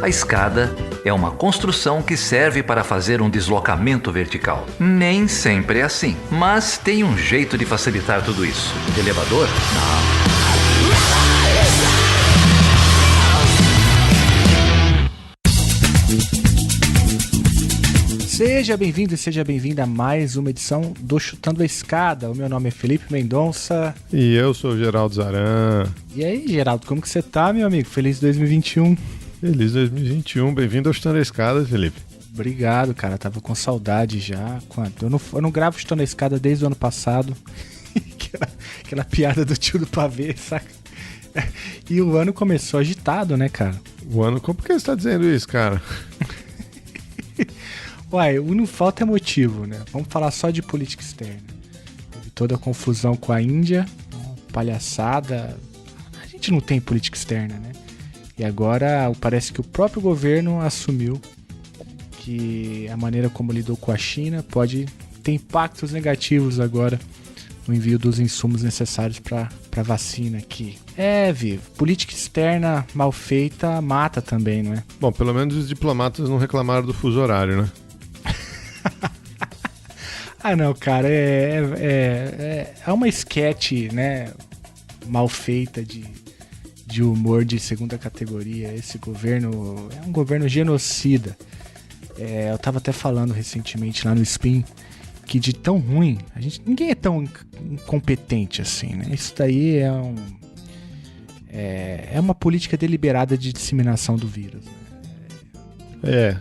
A escada é uma construção que serve para fazer um deslocamento vertical. Nem sempre é assim, mas tem um jeito de facilitar tudo isso. Elevador? Não. Seja bem-vindo e seja bem-vinda a mais uma edição do Chutando a Escada. O meu nome é Felipe Mendonça. E eu sou o Geraldo Zaran. E aí, Geraldo, como que você tá, meu amigo? Feliz 2021. Feliz 2021. Bem-vindo ao Chutando a Escada, Felipe. Obrigado, cara. Tava com saudade já. Eu não gravo Chutando a Escada desde o ano passado. aquela piada do tio do pavê, saca? E o ano começou agitado, né, cara? Por que você tá dizendo isso, cara? Uai, o não falta é motivo, né? Vamos falar só de política externa. Teve toda a confusão com a Índia, palhaçada. A gente não tem política externa, né? E agora parece que o próprio governo assumiu que a maneira como lidou com a China pode ter impactos negativos agora no envio dos insumos necessários para vacina aqui. Vivo. Política externa mal feita mata também, não é? Bom, pelo menos os diplomatas não reclamaram do fuso horário, né? Não, cara, é uma esquete, né, mal feita de humor de segunda categoria. Esse governo é um governo genocida. Eu tava até falando recentemente lá no Spin que de tão ruim, ninguém é tão incompetente assim, né? Isso daí é uma política deliberada de disseminação do vírus, né?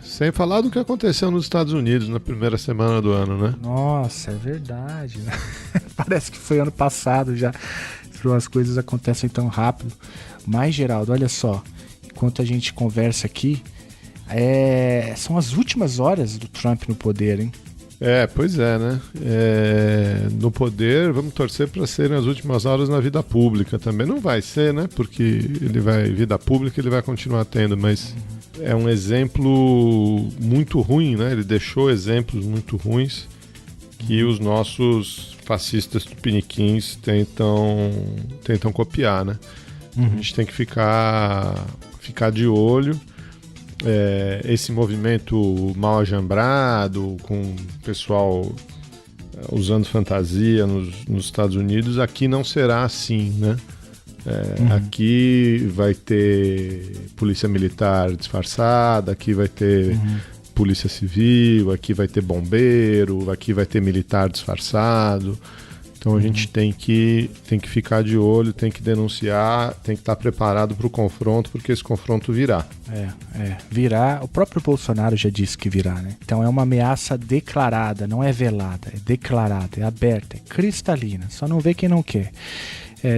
Sem falar do que aconteceu nos Estados Unidos na primeira semana do ano, né? Nossa, é verdade, né? Parece que foi ano passado já. As coisas acontecem tão rápido. Mas, Geraldo, olha só. Enquanto a gente conversa aqui, são as últimas horas do Trump no poder, hein? Pois é, né? No poder, vamos torcer para serem as últimas horas na vida pública também. Não vai ser, né? Porque vida pública ele vai continuar tendo, mas é um exemplo muito ruim, né? Ele deixou exemplos muito ruins que os nossos fascistas tupiniquins tentam copiar, né? A gente tem que ficar de olho. Esse movimento mal ajambrado, com o pessoal usando fantasia nos Estados Unidos, aqui não será assim, né? Aqui vai ter polícia militar disfarçada, aqui vai ter polícia civil, aqui vai ter bombeiro, aqui vai ter militar disfarçado. Então a gente tem que ficar de olho, tem que denunciar, tem que estar preparado para o confronto, porque esse confronto virá. Virá. O próprio Bolsonaro já disse que virá, né? Então é uma ameaça declarada, não é velada, é declarada, é aberta, é cristalina. Só não vê quem não quer.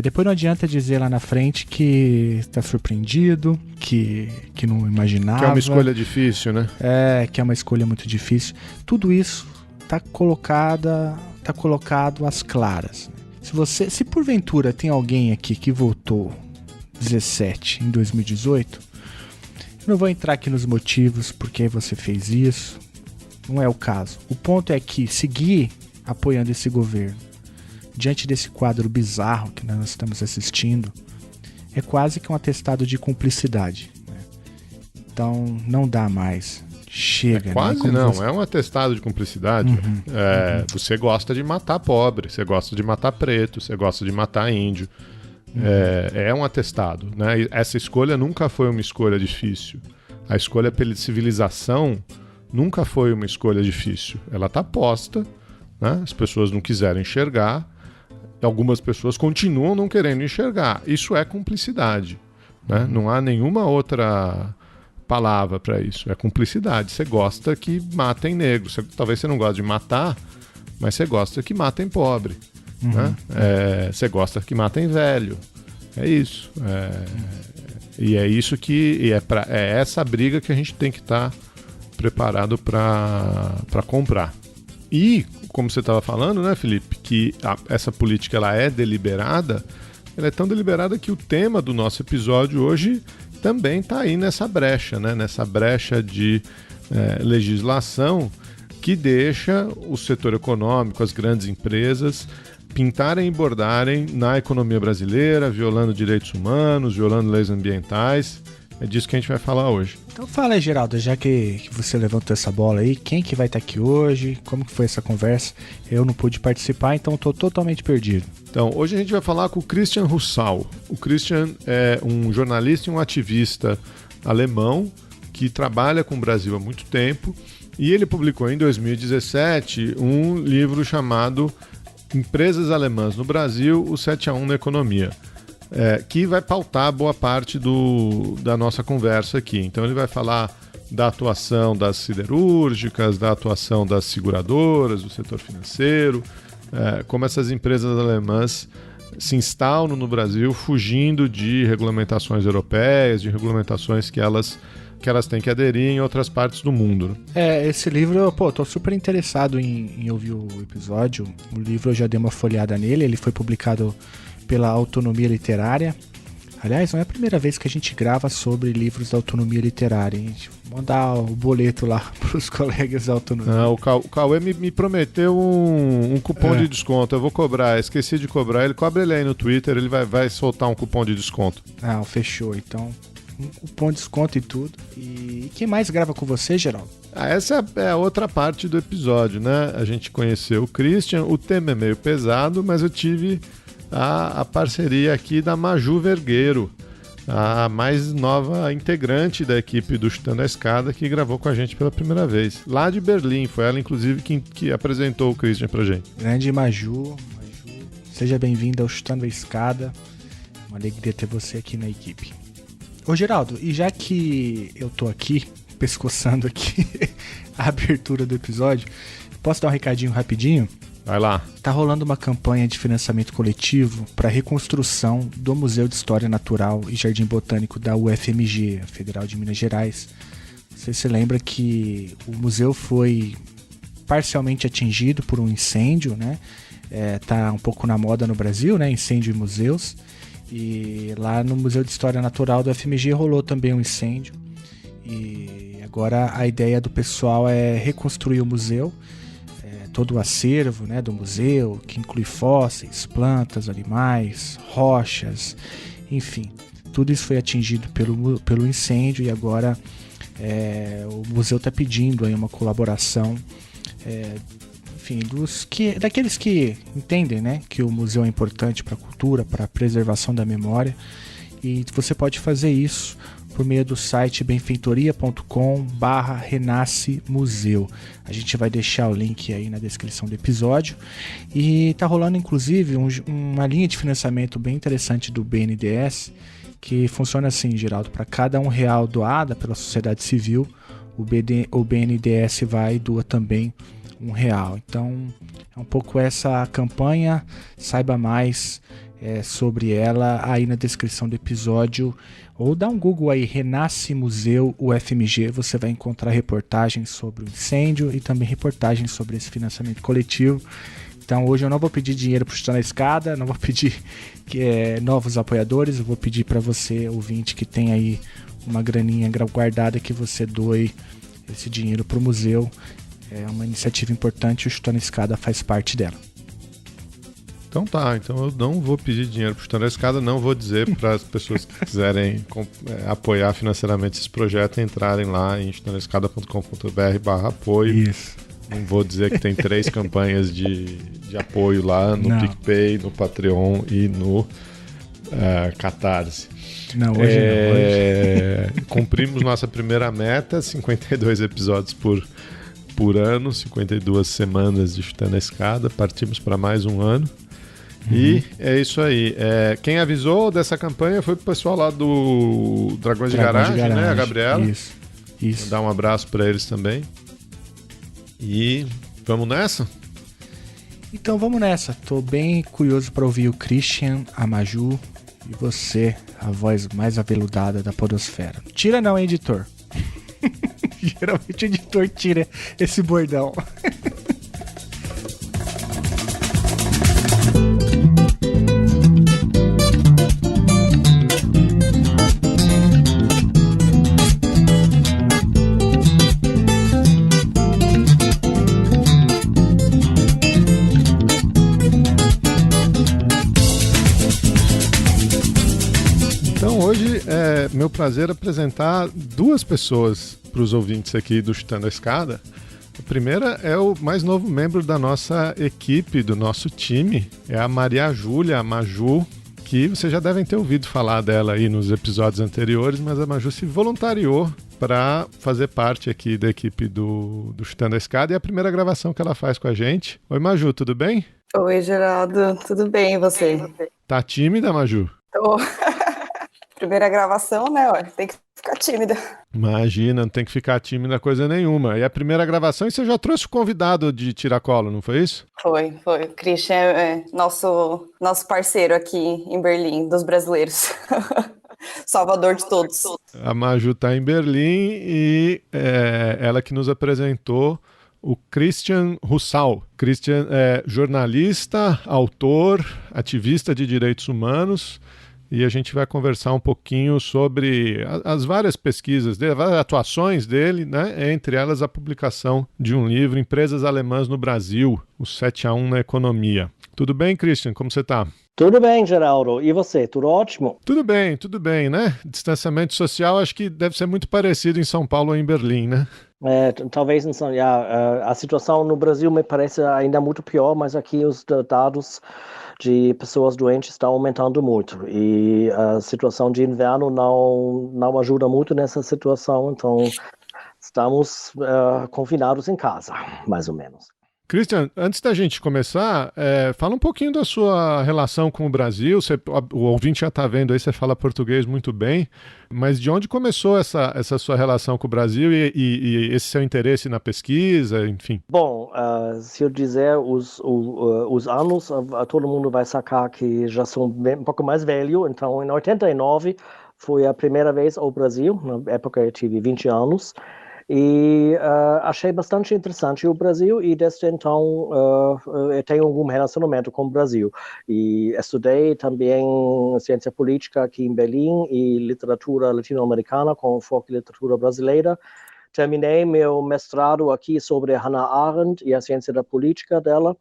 Depois não adianta dizer lá na frente que está surpreendido, que não imaginava. Que é uma escolha difícil, né? Que é uma escolha muito difícil. Tudo isso está colocado às claras. Se porventura tem alguém aqui que votou 17 em 2018, eu não vou entrar aqui nos motivos por que você fez isso, não é o caso. O ponto é que seguir apoiando esse governo diante desse quadro bizarro que nós estamos assistindo é quase que um atestado de cumplicidade, né? Então não dá mais. Chega, quase né? não, é um atestado de cumplicidade. Você gosta de matar pobre, você gosta de matar preto, você gosta de matar índio. É um atestado, né? Essa escolha nunca foi uma escolha difícil. A escolha pela civilização nunca foi uma escolha difícil. Ela está posta, né? As pessoas não quiserem enxergar, algumas pessoas continuam não querendo enxergar. Isso é cumplicidade, né? Não há nenhuma outra palavra para isso. É cumplicidade. Você gosta que matem negros. Talvez você não goste de matar, mas você gosta que matem pobre, né? Você gosta que matem velho. É isso. E é isso que é essa briga que a gente tem que estar preparado para comprar. E, como você estava falando, né, Felipe, que essa política ela é deliberada, ela é tão deliberada que o tema do nosso episódio hoje também está aí nessa brecha, né? Nessa brecha de legislação que deixa o setor econômico, as grandes empresas, pintarem e bordarem na economia brasileira, violando direitos humanos, violando leis ambientais. É disso que a gente vai falar hoje. Então fala aí, Geraldo, já que você levantou essa bola aí, quem que vai estar aqui hoje, como que foi essa conversa? Eu não pude participar, então estou totalmente perdido. Então, hoje a gente vai falar com o Christian Russell. O Christian é um jornalista e um ativista alemão que trabalha com o Brasil há muito tempo, e ele publicou em 2017 um livro chamado Empresas Alemãs no Brasil, o 7-1 na Economia. Que vai pautar boa parte da nossa conversa aqui. Então ele vai falar da atuação das siderúrgicas, da atuação das seguradoras, do setor financeiro, como essas empresas alemãs se instalam no Brasil fugindo de regulamentações europeias, de regulamentações que elas têm que aderir em outras partes do mundo. Esse livro, tô super interessado em ouvir o episódio. O livro eu já dei uma folheada nele, ele foi publicado pela Autonomia Literária. Aliás, não é a primeira vez que a gente grava sobre livros da Autonomia Literária. A gente mandar o boleto lá para os colegas da Autonomia. Não, o Cauê me prometeu um cupom de desconto. Eu vou cobrar, esqueci de cobrar. Ele cobra ele aí no Twitter, ele vai soltar um cupom de desconto. Ah, fechou. Então, um cupom de desconto e tudo. E quem mais grava com você, Geraldo? Essa é a outra parte do episódio, né? A gente conheceu o Christian, o tema é meio pesado, mas eu tive a parceria aqui da Maju Vergueiro, a mais nova integrante da equipe do Chutando a Escada, que gravou com a gente pela primeira vez, lá de Berlim. Foi ela, inclusive, que apresentou o Christian pra gente. Grande Maju, seja bem-vinda ao Chutando a Escada. Uma alegria ter você aqui na equipe. Ô Geraldo, e já que eu tô aqui, pescoçando aqui a abertura do episódio, posso dar um recadinho rapidinho? Vai lá. Tá rolando uma campanha de financiamento coletivo para reconstrução do Museu de História Natural e Jardim Botânico da UFMG, a Federal de Minas Gerais. Você se lembra que o museu foi parcialmente atingido por um incêndio, né? Tá um pouco na moda no Brasil, né? Incêndio em museus. E lá no Museu de História Natural da UFMG rolou também um incêndio. E agora a ideia do pessoal é reconstruir o museu, todo o acervo, né, do museu, que inclui fósseis, plantas, animais, rochas, enfim. Tudo isso foi atingido pelo incêndio e agora o museu está pedindo aí uma colaboração, enfim, daqueles que entendem, né, que o museu é importante para a cultura, para a preservação da memória. E você pode fazer isso por meio do site benfeitoria.com/renascemuseu. A gente vai deixar o link aí na descrição do episódio. E tá rolando inclusive uma linha de financiamento bem interessante do BNDES, que funciona assim, Geraldo: para cada R$1 doada pela sociedade civil, o BNDES vai e doa também R$1. Então é um pouco essa campanha. Saiba mais sobre ela aí na descrição do episódio, ou dá um Google aí, Renasce Museu UFMG, você vai encontrar reportagens sobre o incêndio e também reportagens sobre esse financiamento coletivo. Então hoje eu não vou pedir dinheiro para Chutando a Escada, não vou pedir novos apoiadores, eu vou pedir para você, ouvinte, que tem aí uma graninha guardada, que você doe esse dinheiro para o museu. É uma iniciativa importante e o Chutando a Escada faz parte dela. Então eu não vou pedir dinheiro para Chutando a Escada, não vou dizer para as pessoas que quiserem apoiar financeiramente esse projeto entrarem lá em chutandoaescada.com.br/apoio. Isso. Não vou dizer que tem 3 campanhas de apoio lá no PicPay, no Patreon e no Catarse. Não, hoje não. Hoje. Cumprimos nossa primeira meta, 52 episódios por ano, 52 semanas de Chutando a Escada. Partimos para mais um ano. E é isso aí. Quem avisou dessa campanha foi o pessoal lá do Dragões de Garagem, né? A Gabriela. Isso. Vou dar um abraço para eles também. E vamos nessa? Então vamos nessa. Tô bem curioso para ouvir o Christian, a Maju e você, a voz mais aveludada da podosfera. Tira não, hein, editor? Geralmente o editor tira esse bordão. Então hoje é meu prazer apresentar duas pessoas para os ouvintes aqui do Chutando a Escada. A primeira é o mais novo membro da nossa equipe, do nosso time, é a Maria Júlia, a Maju, que vocês já devem ter ouvido falar dela aí nos episódios anteriores, mas a Maju se voluntariou para fazer parte aqui da equipe do Chutando a Escada, e é a primeira gravação que ela faz com a gente. Oi, Maju, tudo bem? Oi, Geraldo, tudo bem e você? Tá tímida, Maju? Tô. Primeira gravação, né? Ó, tem que ficar tímida. Imagina, não tem que ficar tímida coisa nenhuma. E a primeira gravação, e você já trouxe o convidado de Tiracolo, não foi isso? Foi. O Christian é nosso parceiro aqui em Berlim, dos brasileiros. Salvador de todos. A Maju está em Berlim e ela que nos apresentou o Christian Russal. Christian é jornalista, autor, ativista de direitos humanos, e a gente vai conversar um pouquinho sobre as várias pesquisas dele, várias atuações dele, né? Entre elas a publicação de um livro, Empresas Alemãs no Brasil, o 7-1 na Economia. Tudo bem, Christian? Como você está? Tudo bem, Geraldo. E você? Tudo ótimo? Tudo bem, né? Distanciamento social acho que deve ser muito parecido em São Paulo ou em Berlim, né? Talvez a situação no Brasil me parece ainda muito pior, mas aqui os dados de pessoas doentes estão aumentando muito. E a situação de inverno não ajuda muito nessa situação, então estamos confinados em casa, mais ou menos. Christian, antes da gente começar, fala um pouquinho da sua relação com o Brasil. O ouvinte já está vendo aí, você fala português muito bem, mas de onde começou essa sua relação com o Brasil e esse seu interesse na pesquisa, enfim? Bom, se eu dizer os anos, todo mundo vai sacar que já sou um pouco mais velho. Então, em 89, foi a primeira vez ao Brasil, na época eu tive 20 anos. E achei bastante interessante o Brasil e desde então eu tenho algum relacionamento com o Brasil. E estudei também ciência política aqui em Berlim e literatura latino-americana com foco em literatura brasileira. Terminei meu mestrado aqui sobre Hannah Arendt e a ciência da política dela.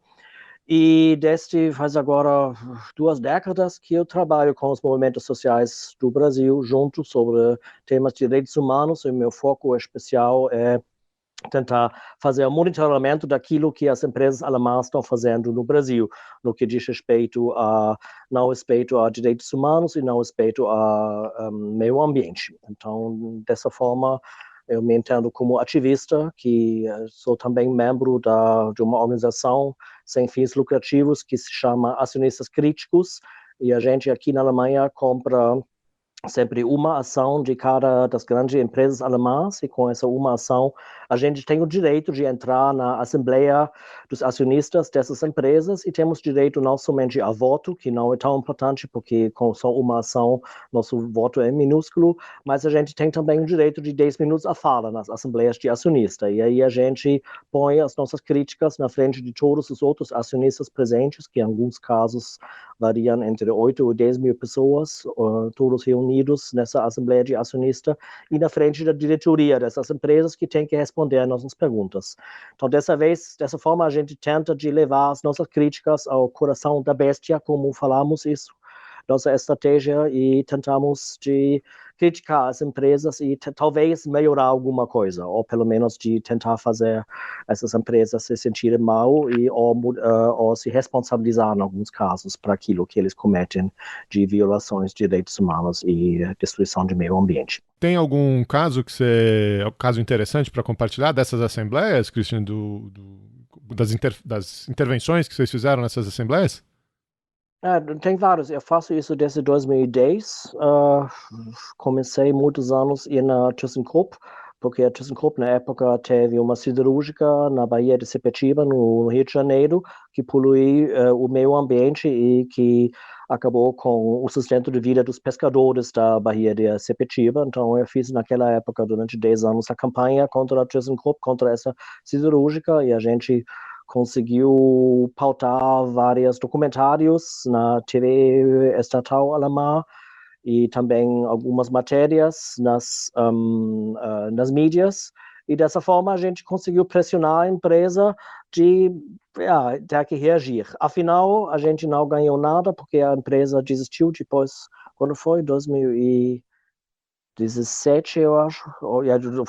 E desde faz agora 2 décadas que eu trabalho com os movimentos sociais do Brasil junto sobre temas de direitos humanos, e meu foco especial é tentar fazer um monitoramento daquilo que as empresas alemãs estão fazendo no Brasil, no que diz respeito a direitos humanos e não respeito a meio ambiente. Então, dessa forma, eu me entendo como ativista, que sou também membro de uma organização sem fins lucrativos que se chama Acionistas Críticos, e a gente aqui na Alemanha compra sempre uma ação de cada das grandes empresas alemãs, e com essa uma ação a gente tem o direito de entrar na assembleia dos acionistas dessas empresas e temos direito não somente a voto, que não é tão importante porque com só uma ação nosso voto é minúsculo, mas a gente tem também o direito de 10 minutos a fala nas assembleias de acionista, e aí a gente põe as nossas críticas na frente de todos os outros acionistas presentes, que em alguns casos variam entre 8 ou 10 mil pessoas, todos reunidos nessa assembleia de acionista e na frente da diretoria dessas empresas que tem que responder às nossas perguntas. Então, dessa forma, a gente tenta de levar as nossas críticas ao coração da bestia, como falamos isso, nossa estratégia, e tentamos de criticar as empresas e talvez melhorar alguma coisa, ou pelo menos de tentar fazer essas empresas se sentirem mal ou se responsabilizar em alguns casos por aquilo que eles cometem de violações de direitos humanos e destruição de meio ambiente. Tem algum caso caso interessante para compartilhar dessas assembleias, Christian, das intervenções que vocês fizeram nessas assembleias? Tem vários. Eu faço isso desde 2010. Comecei muitos anos na ThyssenKrupp, porque a ThyssenKrupp, na época, teve uma siderúrgica na Baía de Sepetiba, no Rio de Janeiro, que poluiu o meio ambiente e que acabou com o sustento de vida dos pescadores da Baía de Sepetiba. Então, eu fiz naquela época, durante 10 anos, a campanha contra a ThyssenKrupp, contra essa siderúrgica, e a gente conseguiu pautar vários documentários na TV estatal alemã e também algumas matérias nas mídias, e dessa forma a gente conseguiu pressionar a empresa de ter que reagir. Afinal, a gente não ganhou nada porque a empresa desistiu depois quando foi? 2017, eu acho.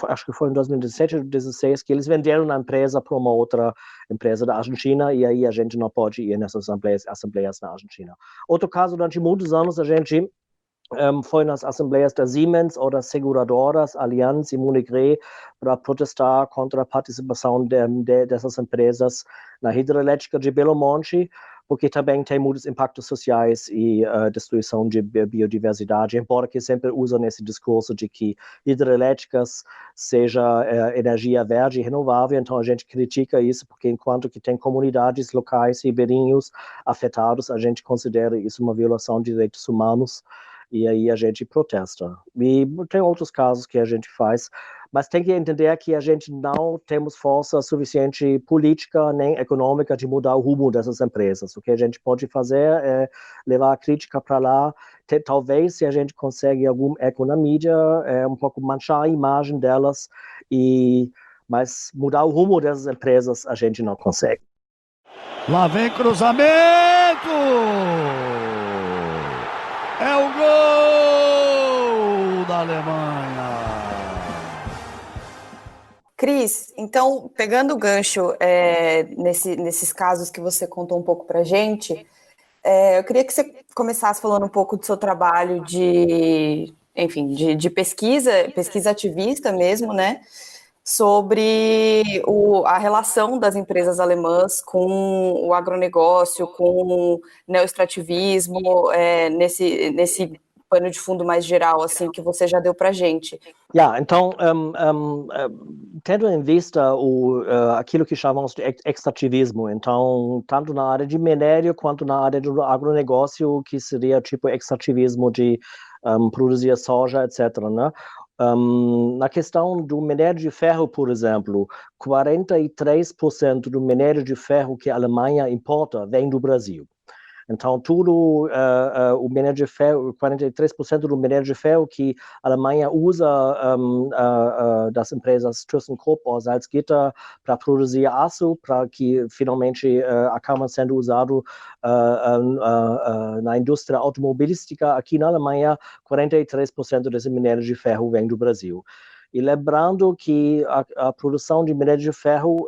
Acho que foi em 2017 ou 2016 que eles venderam a empresa para uma outra empresa da Argentina e aí a gente não pode ir nessas assembleias na Argentina. Outro caso, durante muitos anos a gente foi nas assembleias da Siemens ou das seguradoras Allianz e Munich Re para protestar contra a participação dessas empresas na hidrelétrica de Belo Monte, porque também tem muitos impactos sociais e destruição de biodiversidade, embora que sempre usam esse discurso de que hidrelétricas seja energia verde e renovável, então a gente critica isso, porque enquanto que tem comunidades locais ribeirinhos afetados, a gente considera isso uma violação de direitos humanos, e aí a gente protesta. E tem outros casos que a gente faz, mas tem que entender que a gente não temos força suficiente política nem econômica de mudar o rumo dessas empresas. O que a gente pode fazer é levar a crítica para lá, talvez se a gente consegue algum eco na mídia, um pouco manchar a imagem delas, mas mudar o rumo dessas empresas a gente não consegue. Lá vem cruzamento! É o gol da Alemanha! Cris, então, pegando o gancho nesses casos que você contou um pouco para a gente, eu queria que você começasse falando um pouco do seu trabalho de pesquisa ativista mesmo, né? Sobre a relação das empresas alemãs com o agronegócio, com o neoextrativismo, nesse pano de fundo mais geral, assim, que você já deu para a gente. Então, tendo em vista aquilo que chamamos de extrativismo, então, tanto na área de minério quanto na área do agronegócio, que seria tipo extrativismo de produzir soja, etc., né? Na questão do minério de ferro, por exemplo, 43% do minério de ferro que a Alemanha importa vem do Brasil. Então, tudo o minério de ferro, 43% do minério de ferro que a Alemanha usa das empresas ThyssenKrupp ou Salzgitter para produzir aço, para que finalmente acaba sendo usado na indústria automobilística aqui na Alemanha, 43% desse minério de ferro vem do Brasil. E lembrando que a produção de minério de ferro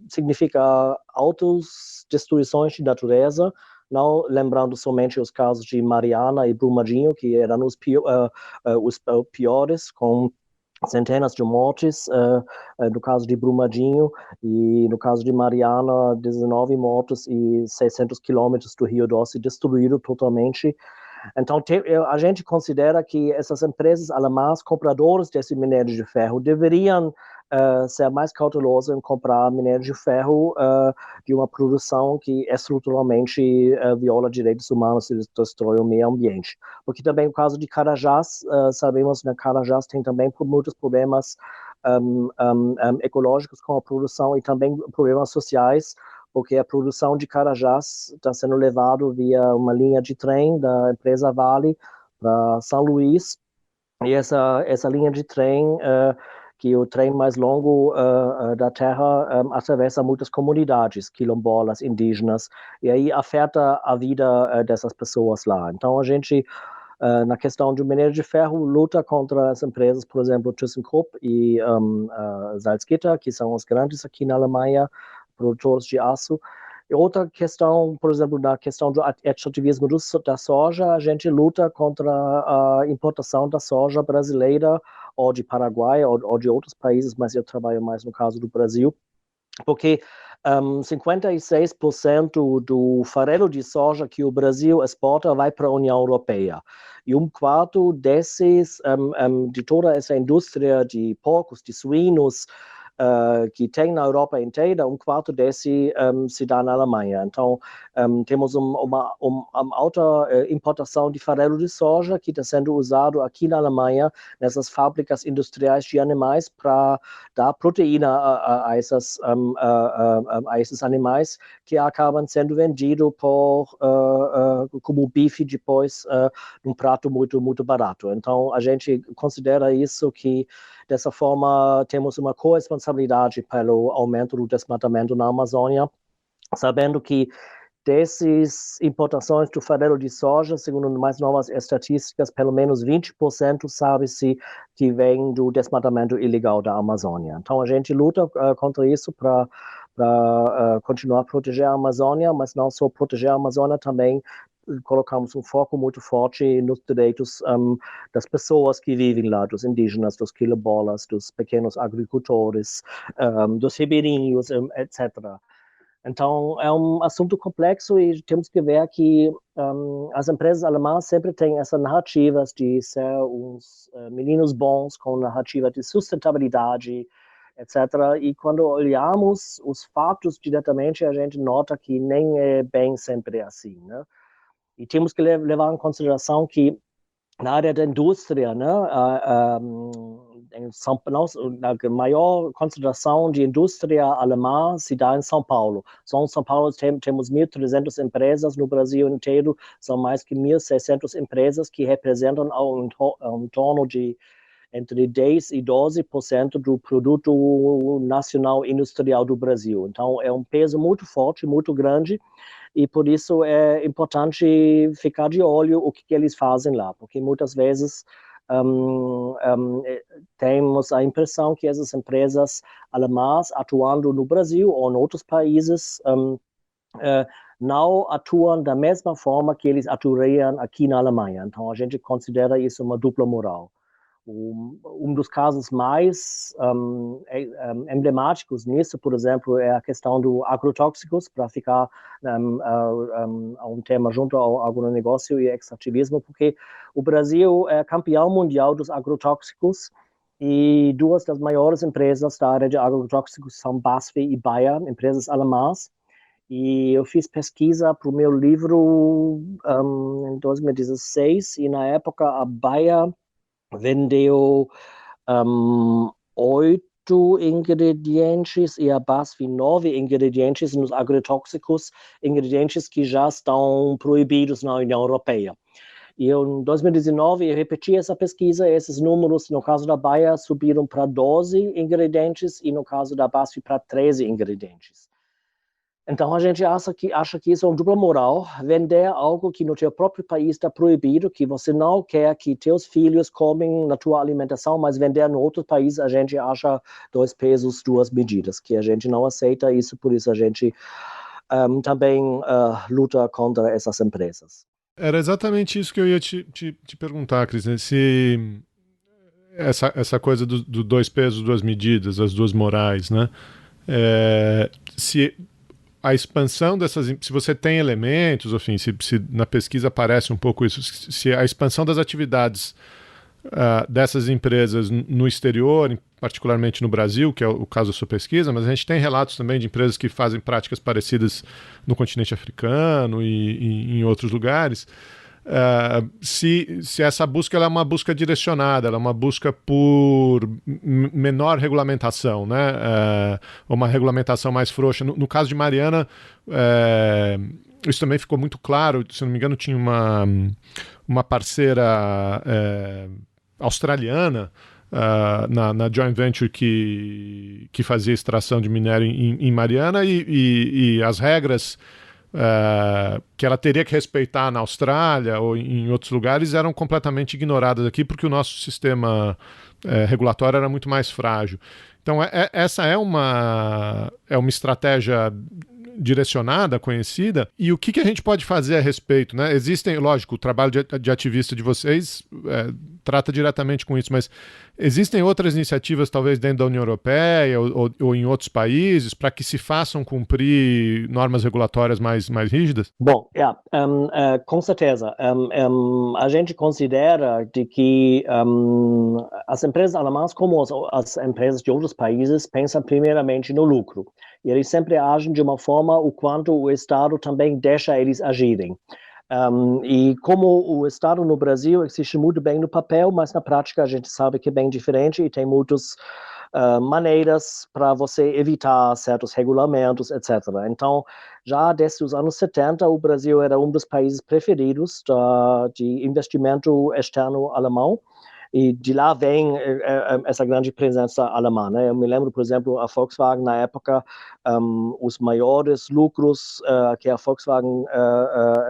significa altas destruições de natureza, não lembrando somente os casos de Mariana e Brumadinho, que eram os piores, com centenas de mortes, no caso de Brumadinho, e no caso de Mariana, 19 mortos e 600 quilômetros do Rio Doce destruído totalmente. Então, a gente considera que essas empresas alemãs, compradoras desse minério de ferro, deveriam ser mais cautelosas em comprar minério de ferro de uma produção que estruturalmente viola direitos humanos e destrói o meio ambiente. Porque também no caso de Carajás, sabemos que na Carajás tem também muitos problemas ecológicos com a produção e também problemas sociais, porque a produção de Carajás está sendo levado via uma linha de trem da empresa Vale para São Luís, e essa linha de trem, que é o trem mais longo da Terra, atravessa muitas comunidades quilombolas, indígenas, e aí afeta a vida dessas pessoas lá. Então, a gente, na questão do minério de ferro, luta contra as empresas, por exemplo, ThyssenKrupp e Salzgitter, que são os grandes aqui na Alemanha, produtores de aço. E outra questão, por exemplo, na questão do extrativismo da soja, a gente luta contra a importação da soja brasileira ou de Paraguai ou de outros países, mas eu trabalho mais no caso do Brasil, porque 56% do farelo de soja que o Brasil exporta vai para a União Europeia. E um quarto de toda essa indústria de porcos, de suínos, que tem na Europa inteira, um quarto desse se dá na Alemanha. Então, temos uma alta importação de farelo de soja que está sendo usado aqui na Alemanha, nessas fábricas industriais de animais, para dar proteína a esses animais que acabam sendo vendidos como bife depois num prato muito, muito barato. Então, a gente considera isso que, dessa forma, temos uma corresponsabilidade pelo aumento do desmatamento na Amazônia, sabendo que dessas importações do farelo de soja, segundo mais novas estatísticas, pelo menos 20% sabe-se que vem do desmatamento ilegal da Amazônia. Então, a gente luta contra isso para continuar a proteger a Amazônia, mas não só proteger a Amazônia, também colocamos um foco muito forte nos direitos das pessoas que vivem lá, dos indígenas, dos quilombolas, dos pequenos agricultores, dos ribeirinhos, etc. Então, é um assunto complexo e temos que ver que as empresas alemãs sempre têm essa narrativa de ser uns meninos bons com narrativa de sustentabilidade, etc. E quando olhamos os fatos diretamente, a gente nota que nem é bem sempre assim, né? E temos que levar em consideração que na área da indústria, né, a maior concentração de indústria alemã se dá em São Paulo. Só em São Paulo temos 1.300 empresas, no Brasil inteiro são mais que 1.600 empresas que representam em torno de entre 10% e 12% do produto nacional industrial do Brasil. Então, é um peso muito forte, muito grande, e por isso é importante ficar de olho o que eles fazem lá, porque muitas vezes temos a impressão que essas empresas alemãs atuando no Brasil ou em outros países não atuam da mesma forma que eles atuariam aqui na Alemanha. Então, a gente considera isso uma dupla moral. Um dos casos mais emblemáticos nisso, por exemplo, é a questão do agrotóxicos, para ficar um tema junto ao agronegócio e extrativismo, porque o Brasil é campeão mundial dos agrotóxicos e duas das maiores empresas da área de agrotóxicos são BASF e Bayer, empresas alemãs. E eu fiz pesquisa para o meu livro em 2016 e na época a Bayer vendeu 8 ingredientes e a BASF 9 ingredientes nos agrotóxicos, ingredientes que já estão proibidos na União Europeia. E em 2019 eu repeti essa pesquisa, esses números no caso da Bayer subiram para 12 ingredientes e no caso da BASF para 13 ingredientes. Então, a gente acha que isso é uma dupla moral, vender algo que no teu próprio país está proibido, que você não quer que teus filhos comem na tua alimentação, mas vender no outro país, a gente acha 2 pesos, 2 medidas, que a gente não aceita isso, por isso a gente também luta contra essas empresas. Era exatamente isso que eu ia te perguntar, Cris, né? Se essa coisa do 2 pesos, 2 medidas, as duas morais, né? Se a expansão dessas, se você tem elementos, enfim, se na pesquisa aparece um pouco isso, se a expansão das atividades dessas empresas no exterior, particularmente no Brasil, que é o caso da sua pesquisa, mas a gente tem relatos também de empresas que fazem práticas parecidas no continente africano e em outros lugares. Se essa busca ela é uma busca direcionada, ela é uma busca por menor regulamentação, né? Uma regulamentação mais frouxa. No caso de Mariana, isso também ficou muito claro. Se não me engano, tinha uma parceira australiana na joint venture que fazia extração de minério em Mariana e as regras que ela teria que respeitar na Austrália ou em outros lugares eram completamente ignoradas aqui porque o nosso sistema regulatório era muito mais frágil. Então essa é uma estratégia direcionada, conhecida, e o que a gente pode fazer a respeito, né? Existem, lógico, o trabalho de ativista de vocês trata diretamente com isso, mas existem outras iniciativas, talvez dentro da União Europeia ou em outros países, para que se façam cumprir normas regulatórias mais rígidas? Bom, com certeza. A gente considera de que as empresas alemãs, como as empresas de outros países, pensam primeiramente no lucro. E eles sempre agem de uma forma o quanto o Estado também deixa eles agirem. E como o Estado no Brasil existe muito bem no papel, mas na prática a gente sabe que é bem diferente e tem muitas maneiras para você evitar certos regulamentos, etc. Então, já desde os anos 70, o Brasil era um dos países preferidos de investimento externo alemão. E de lá vem essa grande presença alemã, né? Eu me lembro, por exemplo, a Volkswagen na época, os maiores lucros que a Volkswagen,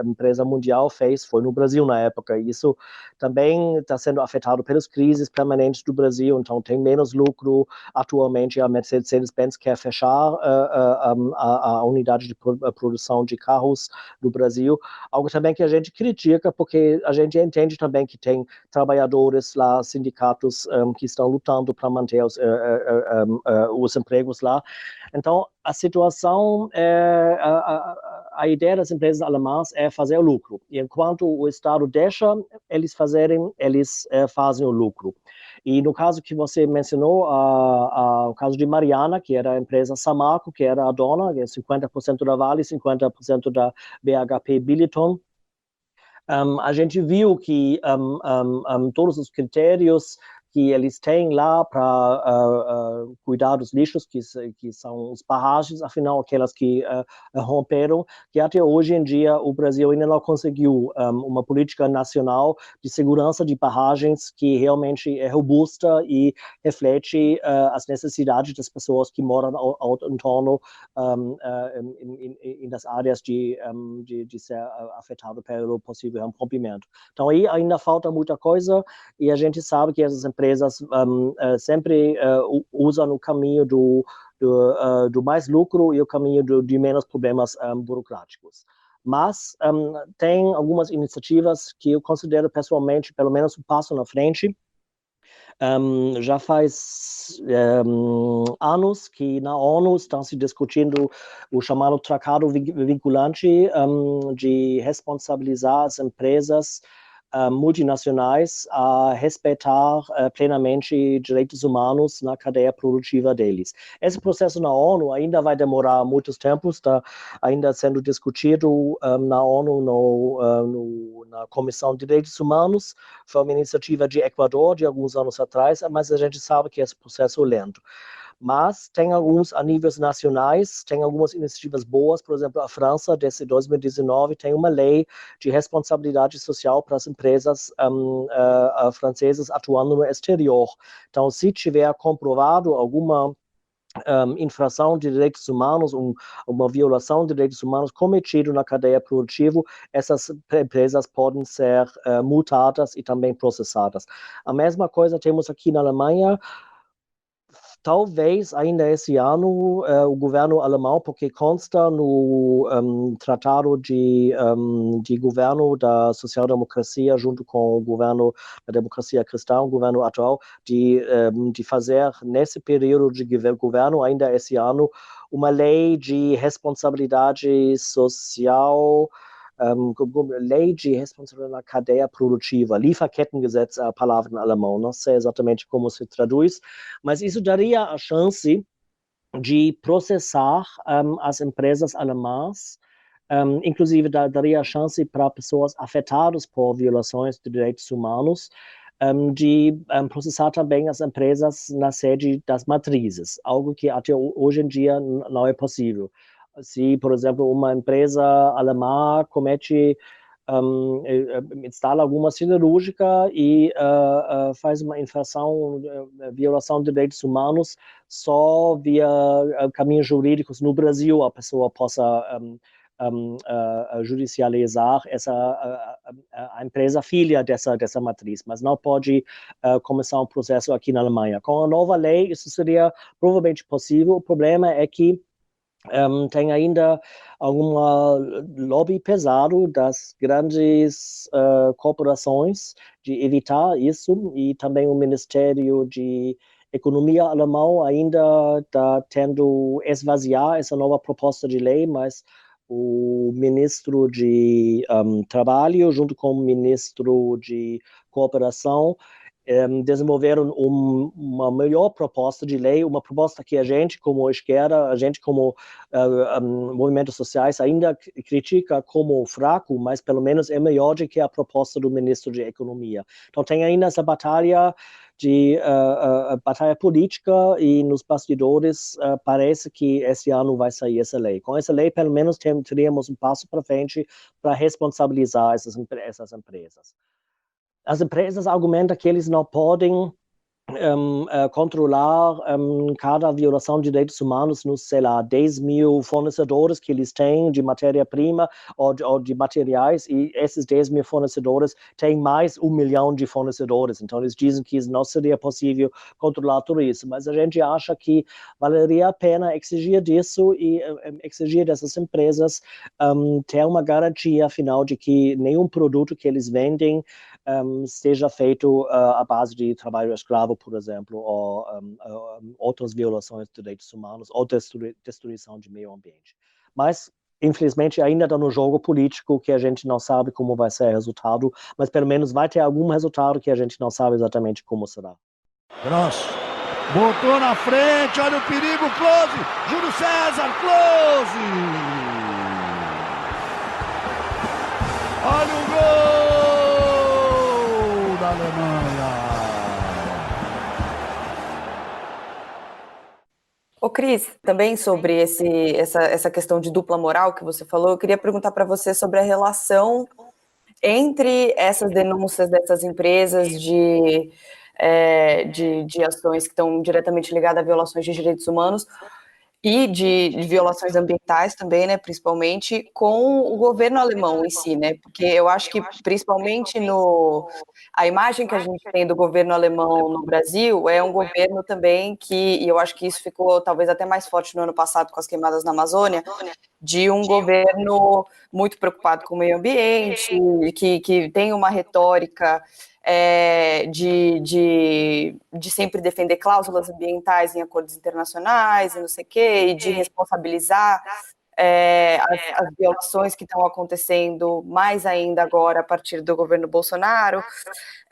empresa mundial, fez foi no Brasil na época. E isso também está sendo afetado pelas crises permanentes do Brasil, então tem menos lucro. Atualmente a Mercedes-Benz quer fechar a unidade de produção de carros do Brasil, algo também que a gente critica, porque a gente entende também que tem trabalhadores lá, sindicatos que estão lutando para manter os empregos lá. Então, a situação, a ideia das empresas alemãs é fazer o lucro. E enquanto o Estado deixa eles fazerem, eles fazem o lucro. E no caso que você mencionou, o caso de Mariana, que era a empresa Samarco, que era a dona, 50% da Vale, 50% da BHP Billiton. A gente viu que todos os critérios que eles têm lá para cuidar dos lixos, que são os barragens, afinal, aquelas que romperam, que até hoje em dia o Brasil ainda não conseguiu uma política nacional de segurança de barragens que realmente é robusta e reflete as necessidades das pessoas que moram ao entorno nas áreas de ser afetado pelo possível rompimento. Então, aí ainda falta muita coisa e a gente sabe que essas empresas sempre usam o caminho do mais lucro e o caminho de menos problemas burocráticos. Mas tem algumas iniciativas que eu considero pessoalmente pelo menos um passo na frente. Já faz anos que na ONU estão se discutindo o chamado tratado vinculante de responsabilizar as empresas multinacionais a respeitar plenamente direitos humanos na cadeia produtiva deles. Esse processo na ONU ainda vai demorar muitos tempos, está ainda sendo discutido na ONU, na Comissão de Direitos Humanos. Foi uma iniciativa de Equador de alguns anos atrás, mas a gente sabe que esse processo é lento. Mas tem alguns a níveis nacionais, tem algumas iniciativas boas, por exemplo, a França, desde 2019, tem uma lei de responsabilidade social para as empresas francesas atuando no exterior. Então, se tiver comprovado alguma infração de direitos humanos, uma violação de direitos humanos cometida na cadeia produtiva, essas empresas podem ser multadas e também processadas. A mesma coisa temos aqui na Alemanha. Talvez ainda esse ano o governo alemão, porque consta no tratado de governo da social-democracia junto com o governo da democracia cristã, o governo atual, de fazer nesse período de governo, ainda esse ano, uma lei de responsabilidade social, lei de responsabilidade na cadeia produtiva, Lieferkettengesetz, a palavra em alemão, não sei exatamente como se traduz, mas isso daria a chance de processar as empresas alemãs, inclusive daria a chance para pessoas afetadas por violações de direitos humanos, de processar também as empresas na sede das matrizes, algo que até hoje em dia não é possível. Se, por exemplo, uma empresa alemã instala alguma siderúrgica e faz uma infração, violação de direitos humanos, só via caminhos jurídicos no Brasil a pessoa possa judicializar a empresa filha dessa matriz, mas não pode começar um processo aqui na Alemanha. Com a nova lei, isso seria provavelmente possível. O problema é que tem ainda alguma lobby pesado das grandes corporações de evitar isso, e também o Ministério de Economia alemão ainda está tendo esvaziar essa nova proposta de lei, mas o ministro de Trabalho, junto com o ministro de Cooperação, desenvolveram uma melhor proposta de lei, uma proposta que a gente, como esquerda, a gente, como movimentos sociais, ainda critica como fraco, mas pelo menos é melhor do que a proposta do ministro de Economia. Então tem ainda essa batalha batalha política, e nos bastidores parece que esse ano vai sair essa lei. Com essa lei, pelo menos, teríamos um passo para frente para responsabilizar essas empresas. as empresas argumentam que eles não podem controlar cada violação de direitos humanos nos, sei lá, 10 mil fornecedores que eles têm de matéria-prima ou de materiais, e esses 10 mil fornecedores têm mais 1 milhão de fornecedores. Então, eles dizem que não seria possível controlar tudo isso. Mas a gente acha que valeria a pena exigir disso e exigir dessas empresas ter uma garantia, afinal, de que nenhum produto que eles vendem seja feito à base de trabalho escravo, por exemplo, ou outras violações de direitos humanos, ou destruição de meio ambiente. Mas, infelizmente, ainda está no jogo político, que a gente não sabe como vai ser o resultado, mas pelo menos vai ter algum resultado que a gente não sabe exatamente como será. Cross. Botou na frente, olha o perigo, Klose! Júlio César, Klose! Olha o gol da Alemanha! Ô Cris, também sobre essa questão de dupla moral que você falou, eu queria perguntar para você sobre a relação entre essas denúncias dessas empresas de ações que estão diretamente ligadas a violações de direitos humanos e de violações ambientais também, né, principalmente, com o governo alemão em si, né, porque eu acho que principalmente a imagem que a gente tem do governo alemão no Brasil é um governo também e eu acho que isso ficou talvez até mais forte no ano passado com as queimadas na Amazônia, de um governo muito preocupado com o meio ambiente, que tem uma retórica de sempre defender cláusulas ambientais em acordos internacionais e não sei o quê, e de responsabilizar as violações que estão acontecendo mais ainda agora a partir do governo Bolsonaro.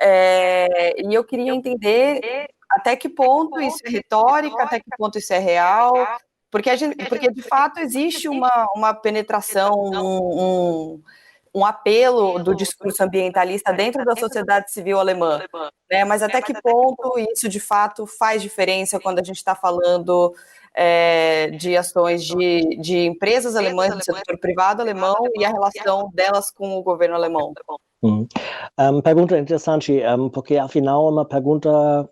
E eu queria entender até que ponto isso é retórica, até que ponto isso é real, porque de fato existe uma penetração, um apelo do discurso ambientalista dentro da sociedade civil alemã, né? Mas até que ponto isso de fato faz diferença quando a gente está falando de ações de empresas alemãs do setor privado alemão e a relação delas com o governo alemão? Pergunta interessante, porque afinal é uma pergunta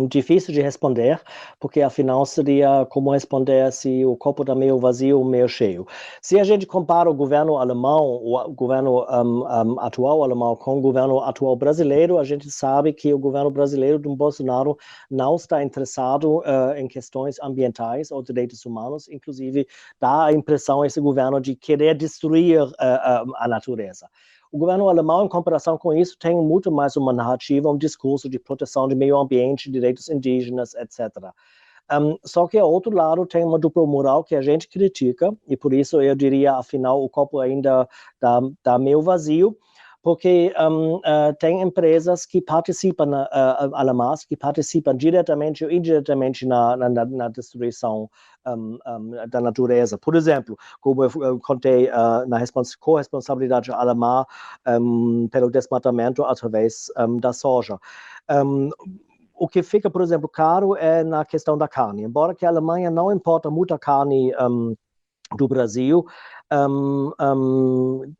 difícil de responder, porque afinal seria como responder se o copo está meio vazio ou meio cheio. Se a gente compara o governo alemão, o governo atual alemão com o governo atual brasileiro, a gente sabe que o governo brasileiro do Bolsonaro não está interessado em questões ambientais ou direitos humanos, inclusive dá a impressão esse governo de querer destruir a natureza. O governo alemão, em comparação com isso, tem muito mais uma narrativa, um discurso de proteção do meio ambiente, direitos indígenas, etc. Só que, ao outro lado, tem uma dupla moral que a gente critica, e por isso eu diria, afinal, o copo ainda está meio vazio, porque tem empresas que participam, alemãs, que participam diretamente ou indiretamente na destruição da natureza. Por exemplo, como eu contei na corresponsabilidade alemã pelo desmatamento através da soja. O que fica, por exemplo, caro é na questão da carne. Embora que a Alemanha não importa muita carne do Brasil,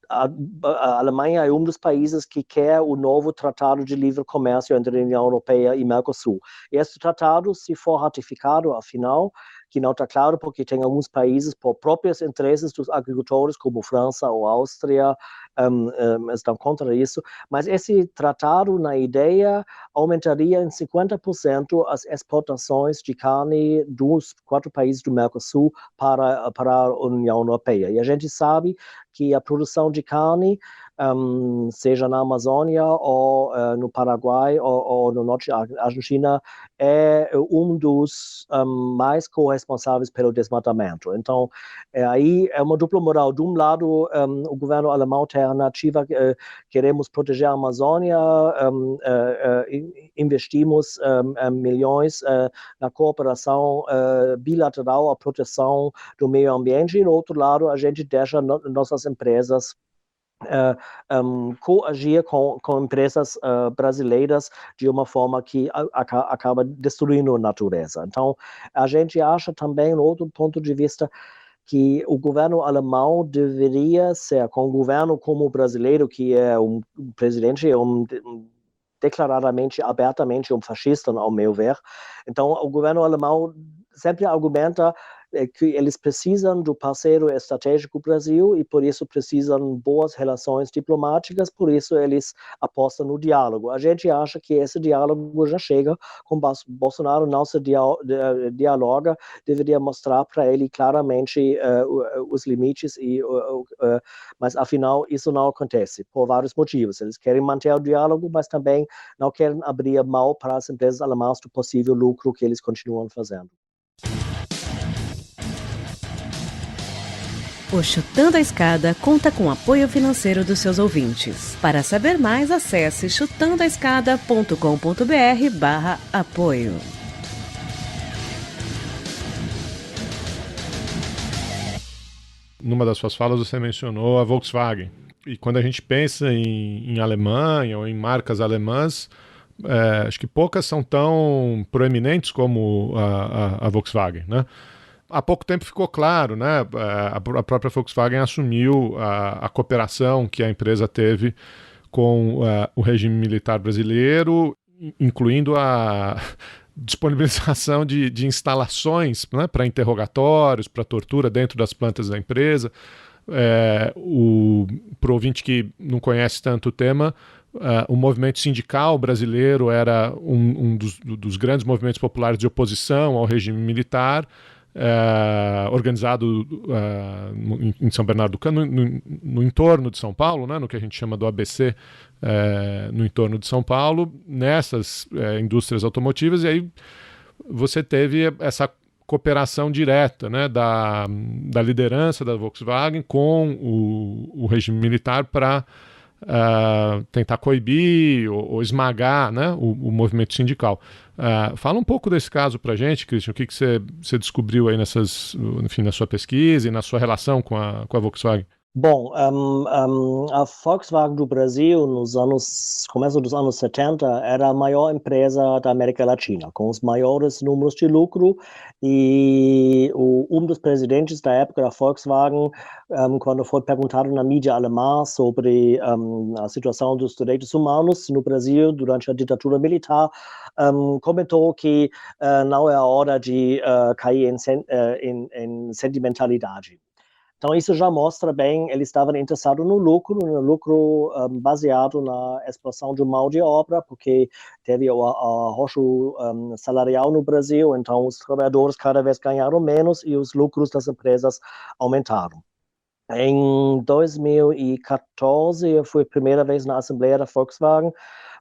a Alemanha é um dos países que quer o novo Tratado de Livre Comércio entre a União Europeia e Mercosul. E esse tratado, se for ratificado, afinal, que não está claro porque tem alguns países, por próprios interesses dos agricultores, como França ou Áustria, estão contra isso, mas esse tratado, na ideia, aumentaria em 50% as exportações de carne dos 4 países do Mercosul para a União Europeia. E a gente sabe que a produção de carne, seja na Amazônia ou no Paraguai ou no norte da Argentina, é um dos mais corresponsáveis pelo desmatamento. Então, aí é uma dupla moral. De um lado, o governo alemão tem a narrativa queremos proteger a Amazônia, investimos milhões na cooperação bilateral, a proteção do meio ambiente, e do outro lado, a gente deixa nossas empresas coagir com empresas brasileiras de uma forma que acaba destruindo a natureza. Então, a gente acha também, um outro ponto de vista, que o governo alemão deveria ser, com o governo como o brasileiro, que é um presidente, declaradamente, abertamente um fascista, ao meu ver. Então, o governo alemão sempre argumenta que eles precisam do parceiro estratégico Brasil e por isso precisam boas relações diplomáticas, por isso eles apostam no diálogo. A gente acha que esse diálogo já chega, com Bolsonaro não se dialoga, deveria mostrar para ele claramente os limites, mas afinal isso não acontece, por vários motivos. Eles querem manter o diálogo, mas também não querem abrir mão para as empresas alemãs do possível lucro que eles continuam fazendo. O Chutando a Escada conta com o apoio financeiro dos seus ouvintes. Para saber mais, acesse chutandoaescada.com.br/apoio. Numa das suas falas você mencionou a Volkswagen. E quando a gente pensa em Alemanha ou em marcas alemãs, acho que poucas são tão proeminentes como a Volkswagen, né? Há pouco tempo ficou claro, né? A própria Volkswagen assumiu a cooperação que a empresa teve com o regime militar brasileiro, incluindo a disponibilização de instalações, né, para interrogatórios, para tortura dentro das plantas da empresa. Para o ouvinte que não conhece tanto o tema, o movimento sindical brasileiro era um dos grandes movimentos populares de oposição ao regime militar, organizado em São Bernardo do Campo, no entorno de São Paulo, né, no que a gente chama do ABC, no entorno de São Paulo, nessas indústrias automotivas, e aí você teve essa cooperação direta, né, da liderança da Volkswagen com o regime militar para tentar coibir ou esmagar, né, o movimento sindical. Fala um pouco desse caso para a gente, Christian, o que você descobriu aí na sua pesquisa e na sua relação com a Volkswagen? Bom, a Volkswagen do Brasil, começo dos anos 70, era a maior empresa da América Latina, com os maiores números de lucro, e um dos presidentes da época da Volkswagen, quando foi perguntado na mídia alemã sobre a situação dos direitos humanos no Brasil durante a ditadura militar, comentou que não é a hora de cair em sentimentalidade. Então, isso já mostra bem, eles estavam interessados no lucro baseado na exploração de mão de obra, porque teve o arrocho salarial no Brasil, então os trabalhadores cada vez ganharam menos e os lucros das empresas aumentaram. Em 2014, eu fui a primeira vez na Assembleia da Volkswagen,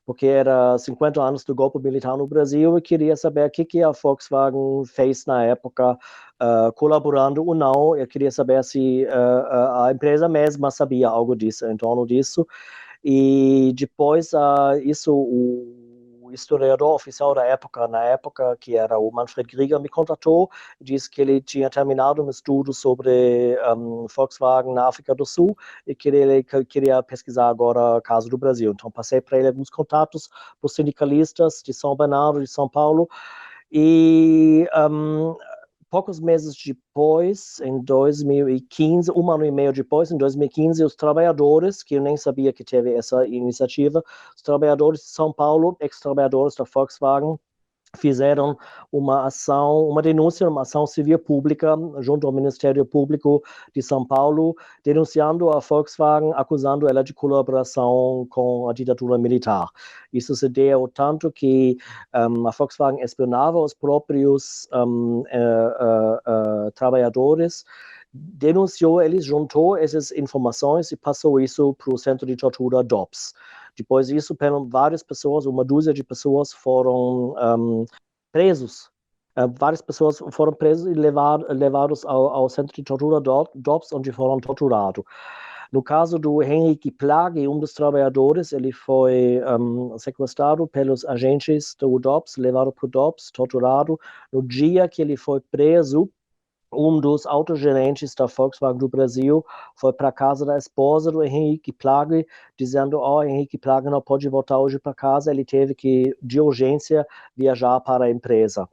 porque era 50 anos do golpe militar no Brasil e queria saber o que a Volkswagen fez na época, colaborando ou não. Eu queria saber se a empresa mesma sabia algo disso, em torno disso. E depois, o historiador oficial da época, na época, que era o Manfred Krieger, me contatou e disse que ele tinha terminado um estudo sobre Volkswagen na África do Sul e que ele queria pesquisar agora o caso do Brasil. Então, passei para ele alguns contatos para os sindicalistas de São Bernardo, de São Paulo, e poucos meses depois, em 2015, um ano e meio depois, em 2015, os trabalhadores, que eu nem sabia que teve essa iniciativa, os trabalhadores de São Paulo, ex-trabalhadores da Volkswagen, fizeram uma denúncia, uma ação civil pública junto ao Ministério Público de São Paulo, denunciando a Volkswagen, acusando ela de colaboração com a ditadura militar. Isso se deu tanto que a Volkswagen espionava os próprios trabalhadores, denunciou eles, juntou essas informações e passou isso para o centro de tortura DOPS. Depois disso, várias pessoas, uma dúzia de pessoas foram presos. Várias pessoas foram presas e levados ao centro de tortura DOPS, onde foram torturados. No caso do Henrique Plage, um dos trabalhadores, ele foi sequestrado pelos agentes do DOPS, levado para o DOPS, torturado. No dia que ele foi preso, um dos autogerentes da Volkswagen do Brasil foi para a casa da esposa do Henrique Plage, dizendo: Henrique Plage não pode voltar hoje para casa, ele teve que, de urgência, viajar para a empresa.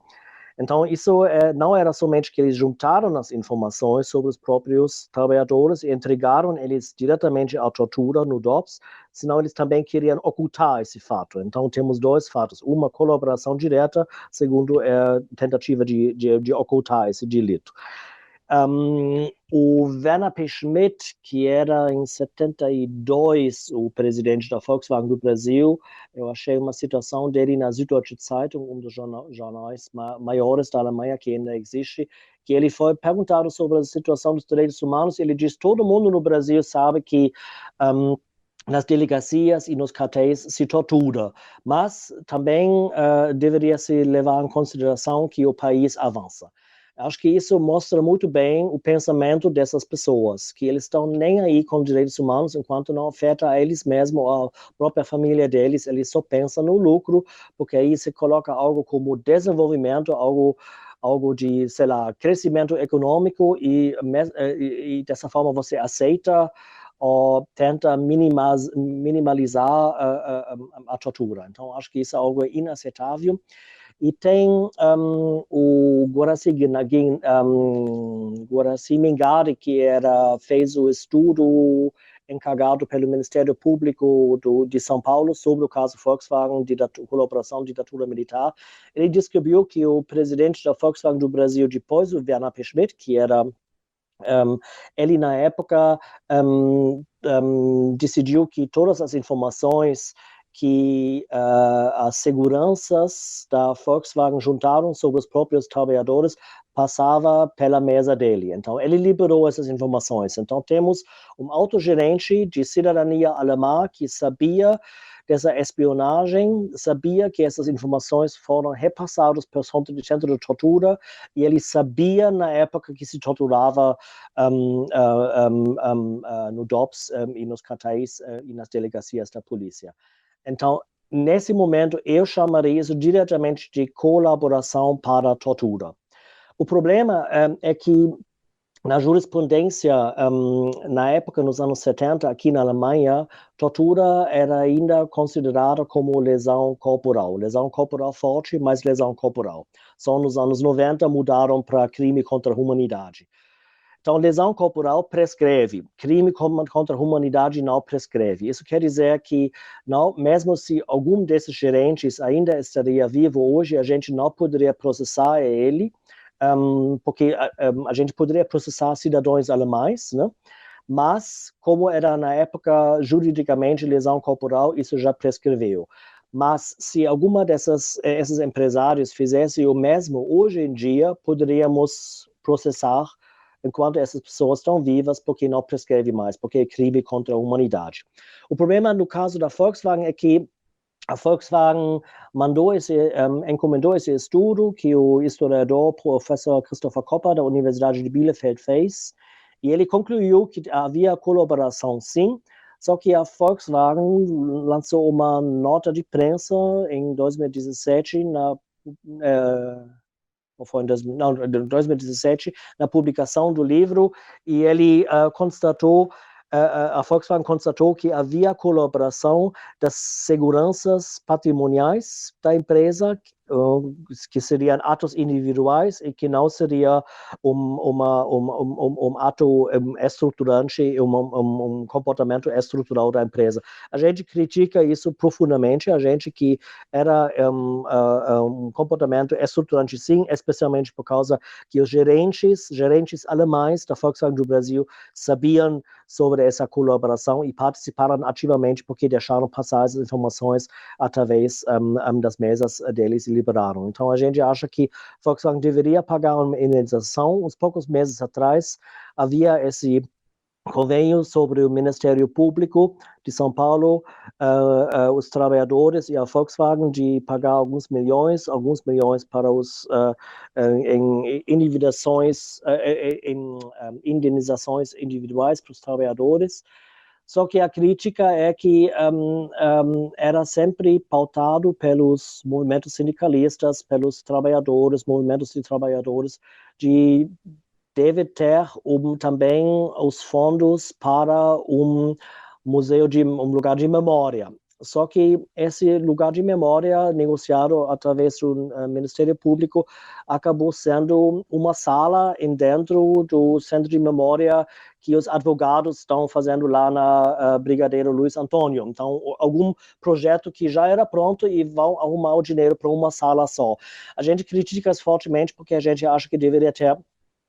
Então, isso não era somente que eles juntaram as informações sobre os próprios trabalhadores e entregaram eles diretamente à tortura no DOPS, senão eles também queriam ocultar esse fato. Então, temos dois fatos. Uma, colaboração direta, segundo, tentativa de ocultar esse delito. O Werner P. Schmidt, que era em 72 o presidente da Volkswagen do Brasil, eu achei uma citação dele na Süddeutsche Zeitung, um dos jornais maiores da Alemanha que ainda existe, que ele foi perguntado sobre a situação dos direitos humanos, e ele diz: todo mundo no Brasil sabe que nas delegacias e nos quartéis se tortura, mas também deveria se levar em consideração que o país avança. Acho que isso mostra muito bem o pensamento dessas pessoas, que eles estão nem aí com direitos humanos enquanto não afeta a eles mesmos, a própria família deles, eles só pensam no lucro, porque aí se coloca algo como desenvolvimento, algo de, sei lá, crescimento econômico e dessa forma você aceita ou tenta minimalizar a tortura. Então, acho que isso é algo inaceitável. E tem o Guaraci Mingari, que fez o estudo encarregado pelo Ministério Público de São Paulo sobre o caso Volkswagen, colaboração ditadura militar. Ele descobriu que o presidente da Volkswagen do Brasil, depois o Werner P. Schmidt, que era ele na época decidiu que todas as informações que as seguranças da Volkswagen juntaram sobre os próprios trabalhadores passava pela mesa dele. Então, ele liberou essas informações. Então, temos um autogerente de cidadania alemã que sabia dessa espionagem, sabia que essas informações foram repassadas para o centro de tortura, e ele sabia na época que se torturava no DOPS e nos quartéis e nas delegacias da polícia. Então, nesse momento, eu chamaria isso diretamente de colaboração para a tortura. O problema é que na jurisprudência, na época, nos anos 70, aqui na Alemanha, tortura era ainda considerada como lesão corporal forte, mas lesão corporal. Só nos anos 90 mudaram para crime contra a humanidade. Então, lesão corporal prescreve, crime contra a humanidade não prescreve. Isso quer dizer que, não, mesmo se algum desses gerentes ainda estaria vivo hoje, a gente não poderia processar ele, porque a gente poderia processar cidadãos alemães, né? Mas, como era na época juridicamente lesão corporal, isso já prescreveu. Mas se alguma esses empresários fizesse o mesmo, hoje em dia poderíamos processar enquanto essas pessoas estão vivas, porque não prescreve mais, porque é crime contra a humanidade. O problema no caso da Volkswagen é que a Volkswagen encomendou esse estudo que o historiador professor Christopher Kopper da Universidade de Bielefeld fez, e ele concluiu que havia colaboração sim, só que a Volkswagen lançou uma nota de prensa em 2017 foi em 2017, na publicação do livro, e ele a Volkswagen constatou que havia colaboração das seguranças patrimoniais da empresa, que seriam atos individuais e que não seria um ato estruturante, um comportamento estrutural da empresa. A gente critica isso profundamente, a gente que era um comportamento estruturante sim, especialmente por causa que os gerentes alemães da Volkswagen do Brasil sabiam sobre essa colaboração e participaram ativamente porque deixaram passar essas informações através das mesas deles e liberaram. Então, a gente acha que Volkswagen deveria pagar uma indenização. Uns poucos meses atrás, havia esse convênio sobre o Ministério Público de São Paulo, os trabalhadores e a Volkswagen de pagar alguns milhões para indenizações individuais para os trabalhadores. Só que a crítica é que era sempre pautado pelos movimentos sindicalistas, pelos trabalhadores, movimentos de trabalhadores, deve ter também os fundos para um lugar de memória. Só que esse lugar de memória negociado através do Ministério Público acabou sendo uma sala dentro do centro de memória que os advogados estão fazendo lá na Brigadeiro Luiz Antônio. Então, algum projeto que já era pronto e vão arrumar o dinheiro para uma sala só. A gente critica fortemente porque a gente acha que deveria ter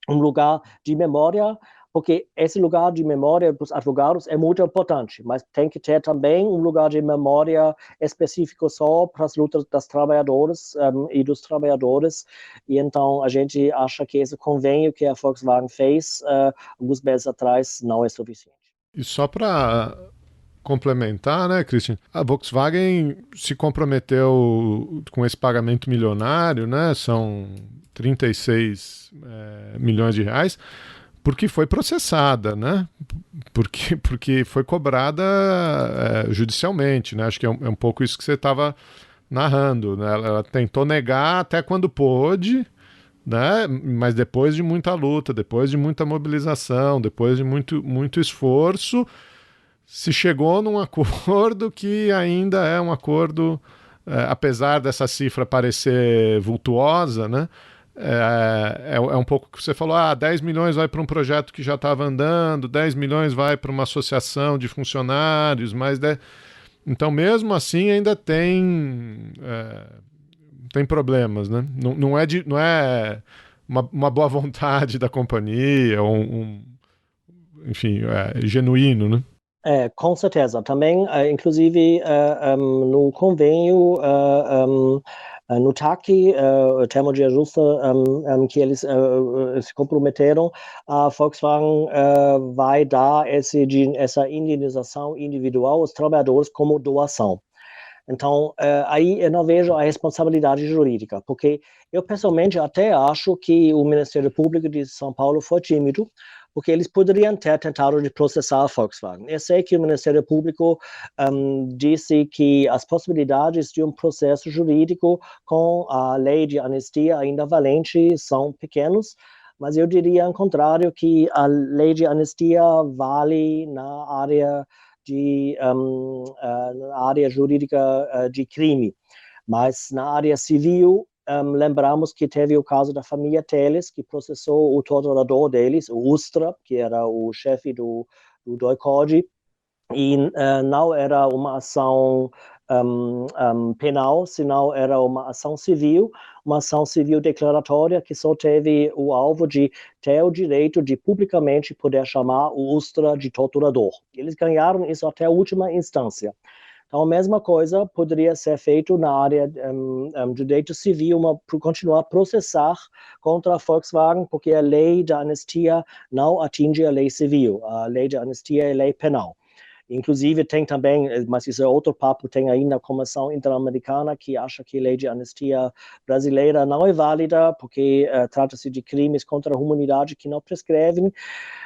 um lugar de memória, porque esse lugar de memória para os advogados é muito importante, mas tem que ter também um lugar de memória específico só para as lutas das trabalhadoras e dos trabalhadores. E então a gente acha que esse convênio que a Volkswagen fez alguns meses atrás não é suficiente. E só para complementar, né, Christian? A Volkswagen se comprometeu com esse pagamento milionário, né? São 36 milhões de reais. Porque foi processada, né? Porque foi cobrada judicialmente, né? Acho que é um pouco isso que você estava narrando, né? Ela tentou negar até quando pôde, né? Mas depois de muita luta, depois de muita mobilização, depois de muito esforço, se chegou num acordo que ainda é um acordo, apesar dessa cifra parecer vultuosa, né? É um pouco que você falou, 10 milhões vai para um projeto que já estava andando, 10 milhões vai para uma associação de funcionários, mas então mesmo assim ainda tem problemas, né? Não é uma boa vontade da companhia, enfim, genuíno, né? Com certeza. Também, inclusive, no convênio, no TAC, o termo de ajuste que eles se comprometeram, a Volkswagen vai dar essa indenização individual aos trabalhadores como doação. Então, aí eu não vejo a responsabilidade jurídica, porque eu pessoalmente até acho que o Ministério Público de São Paulo foi tímido, porque eles poderiam ter tentado de processar a Volkswagen. Eu sei que o Ministério Público disse que as possibilidades de um processo jurídico com a lei de anistia ainda valente são pequenos, mas eu diria, ao contrário, que a lei de anistia vale na área jurídica de crime, mas na área civil lembramos que teve o caso da família Teles, que processou o torturador deles, o Ustra, que era o chefe do DOI-CODE, e não era uma ação penal, senão era uma ação civil declaratória que só teve o alvo de ter o direito de publicamente poder chamar o Ustra de torturador. Eles ganharam isso até a última instância. Então, a mesma coisa poderia ser feito na área de direito civil, para continuar a processar contra a Volkswagen, porque a lei da anistia não atinge a lei civil. A lei da anistia é lei penal. Inclusive tem também, mas isso é outro papo, tem ainda a Comissão Interamericana que acha que a lei de anistia brasileira não é válida porque trata-se de crimes contra a humanidade que não prescrevem,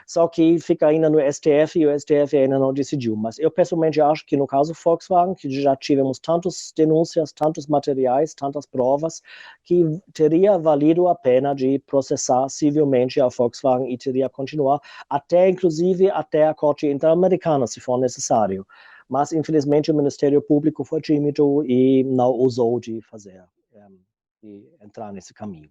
só que fica ainda no STF e o STF ainda não decidiu. Mas eu pessoalmente acho que no caso Volkswagen, que já tivemos tantas denúncias, tantos materiais, tantas provas, que teria valido a pena de processar civilmente a Volkswagen e teria continuar inclusive até a Corte Interamericana, se for necessário. Mas, infelizmente, o Ministério Público foi tímido e não ousou de entrar nesse caminho.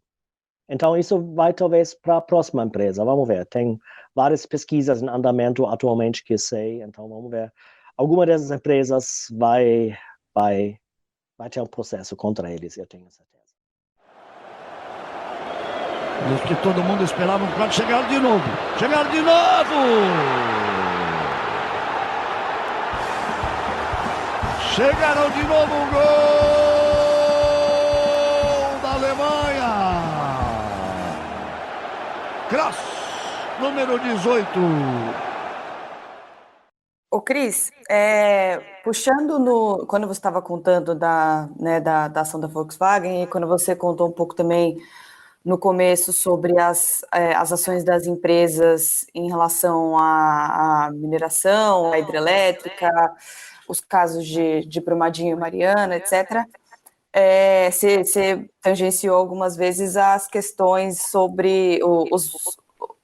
Então, isso vai talvez para a próxima empresa. Vamos ver. Tem várias pesquisas em andamento atualmente que sei. Então, vamos ver. Alguma dessas empresas vai ter um processo contra eles, eu tenho certeza. Os que todo mundo esperava quando chegaram de novo. Chegaram de novo! Chegaram de novo, um gol da Alemanha. Kroos, número 18. Ô, Cris, puxando quando você estava contando da ação da Volkswagen e quando você contou um pouco também no começo sobre as ações das empresas em relação à mineração, à hidrelétrica, os casos de Brumadinho e Mariana, etc. Você tangenciou algumas vezes as questões sobre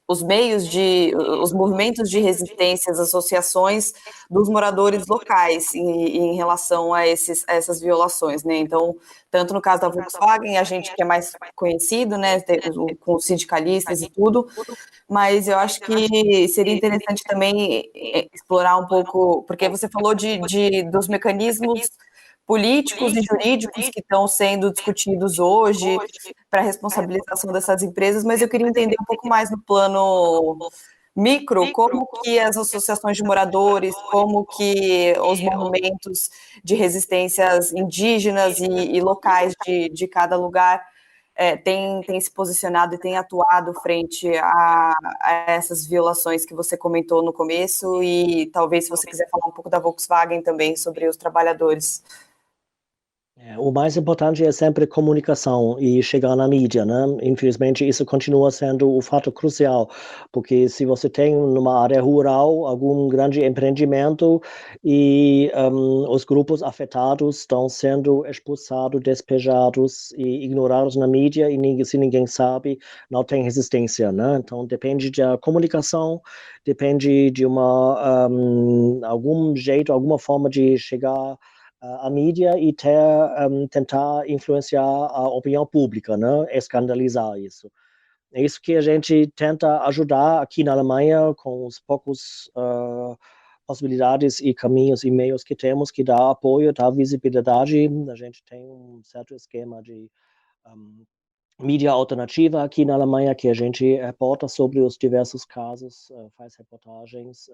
os movimentos de resistência, as associações dos moradores locais em relação a essas violações, né? Então, tanto no caso da Volkswagen, a gente que é mais conhecido, né, com sindicalistas e tudo, mas eu acho que seria interessante também explorar um pouco, porque você falou dos mecanismos políticos e jurídicos que estão sendo discutidos hoje para a responsabilização dessas empresas, mas eu queria entender um pouco mais no plano micro, como que as associações de moradores, como que os movimentos de resistências indígenas e locais de cada lugar têm se posicionado e têm atuado frente a essas violações que você comentou no começo, e talvez se você quiser falar um pouco da Volkswagen também, sobre os trabalhadores. O mais importante é sempre comunicação e chegar na mídia, né? Infelizmente, isso continua sendo o fato crucial, porque se você tem numa área rural algum grande empreendimento e os grupos afetados estão sendo expulsados, despejados e ignorados na mídia, e se ninguém sabe, não tem resistência, né? Então, depende da comunicação, depende de algum jeito, alguma forma de chegar a mídia e tentar influenciar a opinião pública, né? Escandalizar isso. É isso que a gente tenta ajudar aqui na Alemanha com os poucos possibilidades e caminhos e meios que temos, que dá apoio, dá visibilidade. A gente tem um certo esquema de mídia alternativa aqui na Alemanha, que a gente reporta sobre os diversos casos, faz reportagens,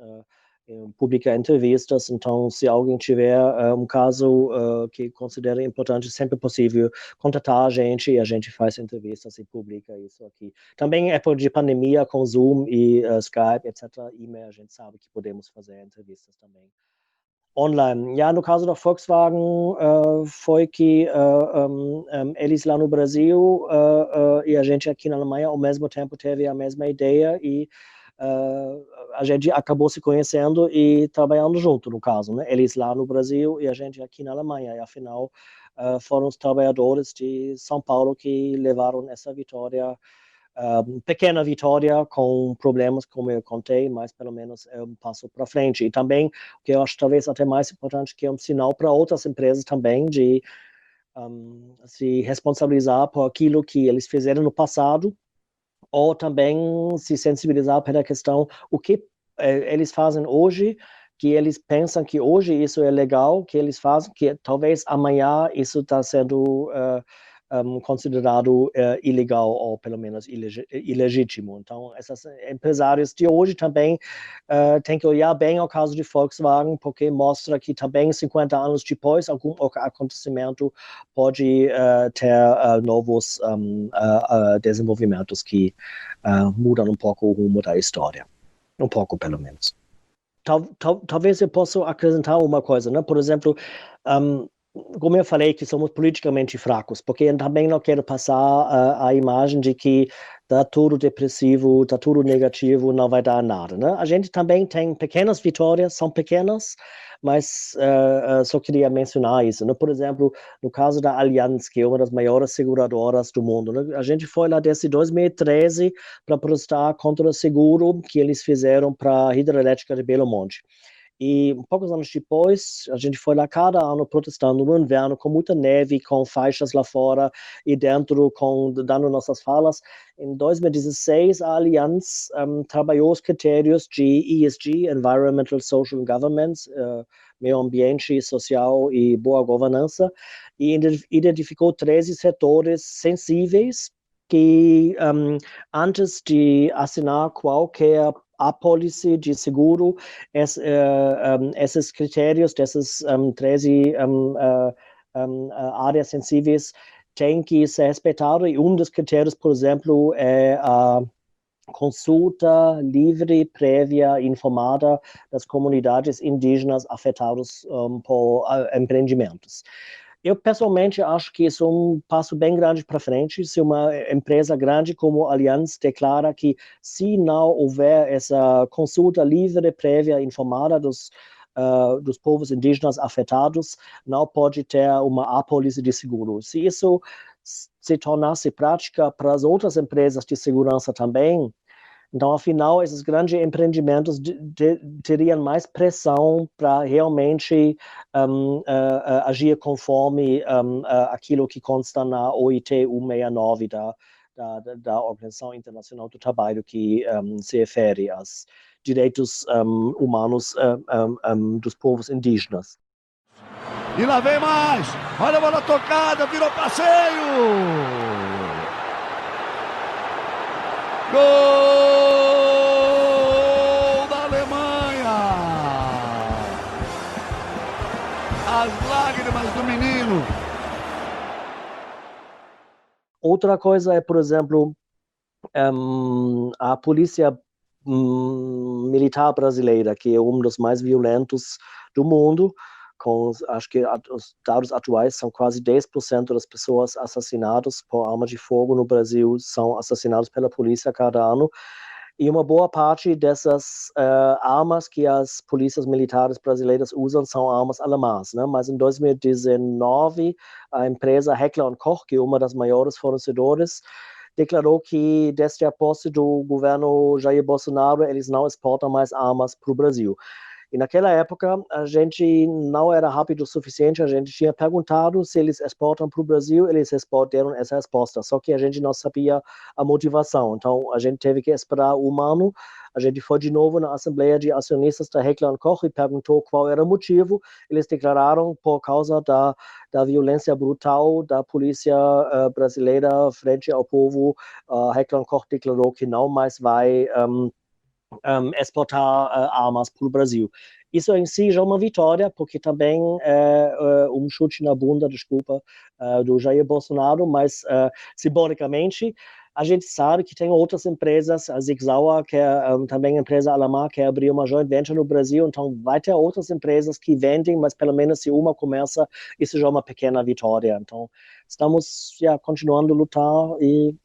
publica entrevistas. Então, se alguém tiver um caso que considera importante, sempre possível contatar a gente, e a gente faz entrevistas e publica isso aqui. Também é época de pandemia, com Zoom e Skype, etc., e-mail, a gente sabe que podemos fazer entrevistas também online. No caso da Volkswagen, foi que eles lá no Brasil e a gente aqui na Alemanha, ao mesmo tempo, teve a mesma ideia, e a gente acabou se conhecendo e trabalhando junto, no caso, né? Eles lá no Brasil e a gente aqui na Alemanha. E, afinal, foram os trabalhadores de São Paulo que levaram essa vitória, pequena vitória com problemas, como eu contei, mas pelo menos é um passo para frente. E também, o que eu acho talvez até mais importante, que é um sinal para outras empresas também de se responsabilizar por aquilo que eles fizeram no passado, ou também se sensibilizar pela questão, o que eles fazem hoje, que eles pensam que hoje isso é legal, que eles fazem, que talvez amanhã isso está sendo considerado ilegal, ou pelo menos ilegítimo. Então, esses empresários de hoje também têm que olhar bem ao caso de Volkswagen, porque mostra que também 50 anos depois, algum acontecimento pode ter novos desenvolvimentos que mudam um pouco o rumo da história. Um pouco, pelo menos. Talvez eu possa acrescentar uma coisa, né? Por exemplo, como eu falei, que somos politicamente fracos, porque eu também não quero passar a imagem de que está tudo depressivo, está tudo negativo, não vai dar nada, né? A gente também tem pequenas vitórias, são pequenas, mas só queria mencionar isso, né? Por exemplo, no caso da Allianz, que é uma das maiores seguradoras do mundo, né? A gente foi lá desde 2013 para protestar contra o seguro que eles fizeram para a hidrelétrica de Belo Monte. E poucos anos depois, a gente foi lá cada ano protestando no inverno, com muita neve, com faixas lá fora e dentro, dando nossas falas. Em 2016, a Allianz trabalhou os critérios de ESG, Environmental, Social and Governance, meio ambiente, social e boa governança, e identificou 13 setores sensíveis que, antes de assinar qualquer apólice de seguro, esses critérios dessas 13 áreas sensíveis têm que ser respeitados, e um dos critérios, por exemplo, é a consulta livre, prévia, informada das comunidades indígenas afetadas por empreendimentos. Eu, pessoalmente, acho que isso é um passo bem grande para frente. Se uma empresa grande como a Allianz declara que, se não houver essa consulta livre, prévia, informada dos povos indígenas afetados, não pode ter uma apólice de seguro. Se isso se tornasse prática para as outras empresas de segurança também, Então, afinal, esses grandes empreendimentos teriam mais pressão para realmente agir conforme aquilo que consta na OIT 169 da Organização Internacional do Trabalho, que se refere aos direitos humanos dos povos indígenas. E lá vem mais! Olha a bola tocada, virou passeio! Gol da Alemanha! As lágrimas do menino. Outra coisa é, por exemplo, a polícia militar brasileira, que é um dos mais violentos do mundo. Acho que os dados atuais são quase 10% das pessoas assassinadas por arma de fogo no Brasil são assassinadas pela polícia cada ano. E uma boa parte dessas armas que as polícias militares brasileiras usam são armas alemãs, né? Mas em 2019, a empresa Heckler & Koch, que é uma das maiores fornecedoras, declarou que desde a posse do governo Jair Bolsonaro, eles não exportam mais armas para o Brasil. E naquela época, a gente não era rápido o suficiente, a gente tinha perguntado se eles exportam para o Brasil, eles deram essa resposta, só que a gente não sabia a motivação. Então, a gente teve que esperar um ano, a gente foi de novo na Assembleia de Acionistas da Heckler & Koch e perguntou qual era o motivo. Eles declararam por causa da violência brutal da polícia brasileira frente ao povo. Heckler & Koch declarou que não mais vai exportar armas para o Brasil. Isso em si já é uma vitória, porque também é um chute na bunda, do Jair Bolsonaro, mas simbolicamente a gente sabe que tem outras empresas, a Sig Sauer, que é também empresa alemã, que abriu uma joint venture no Brasil, então vai ter outras empresas que vendem, mas pelo menos se uma começa, isso já é uma pequena vitória. Então estamos continuando a lutar e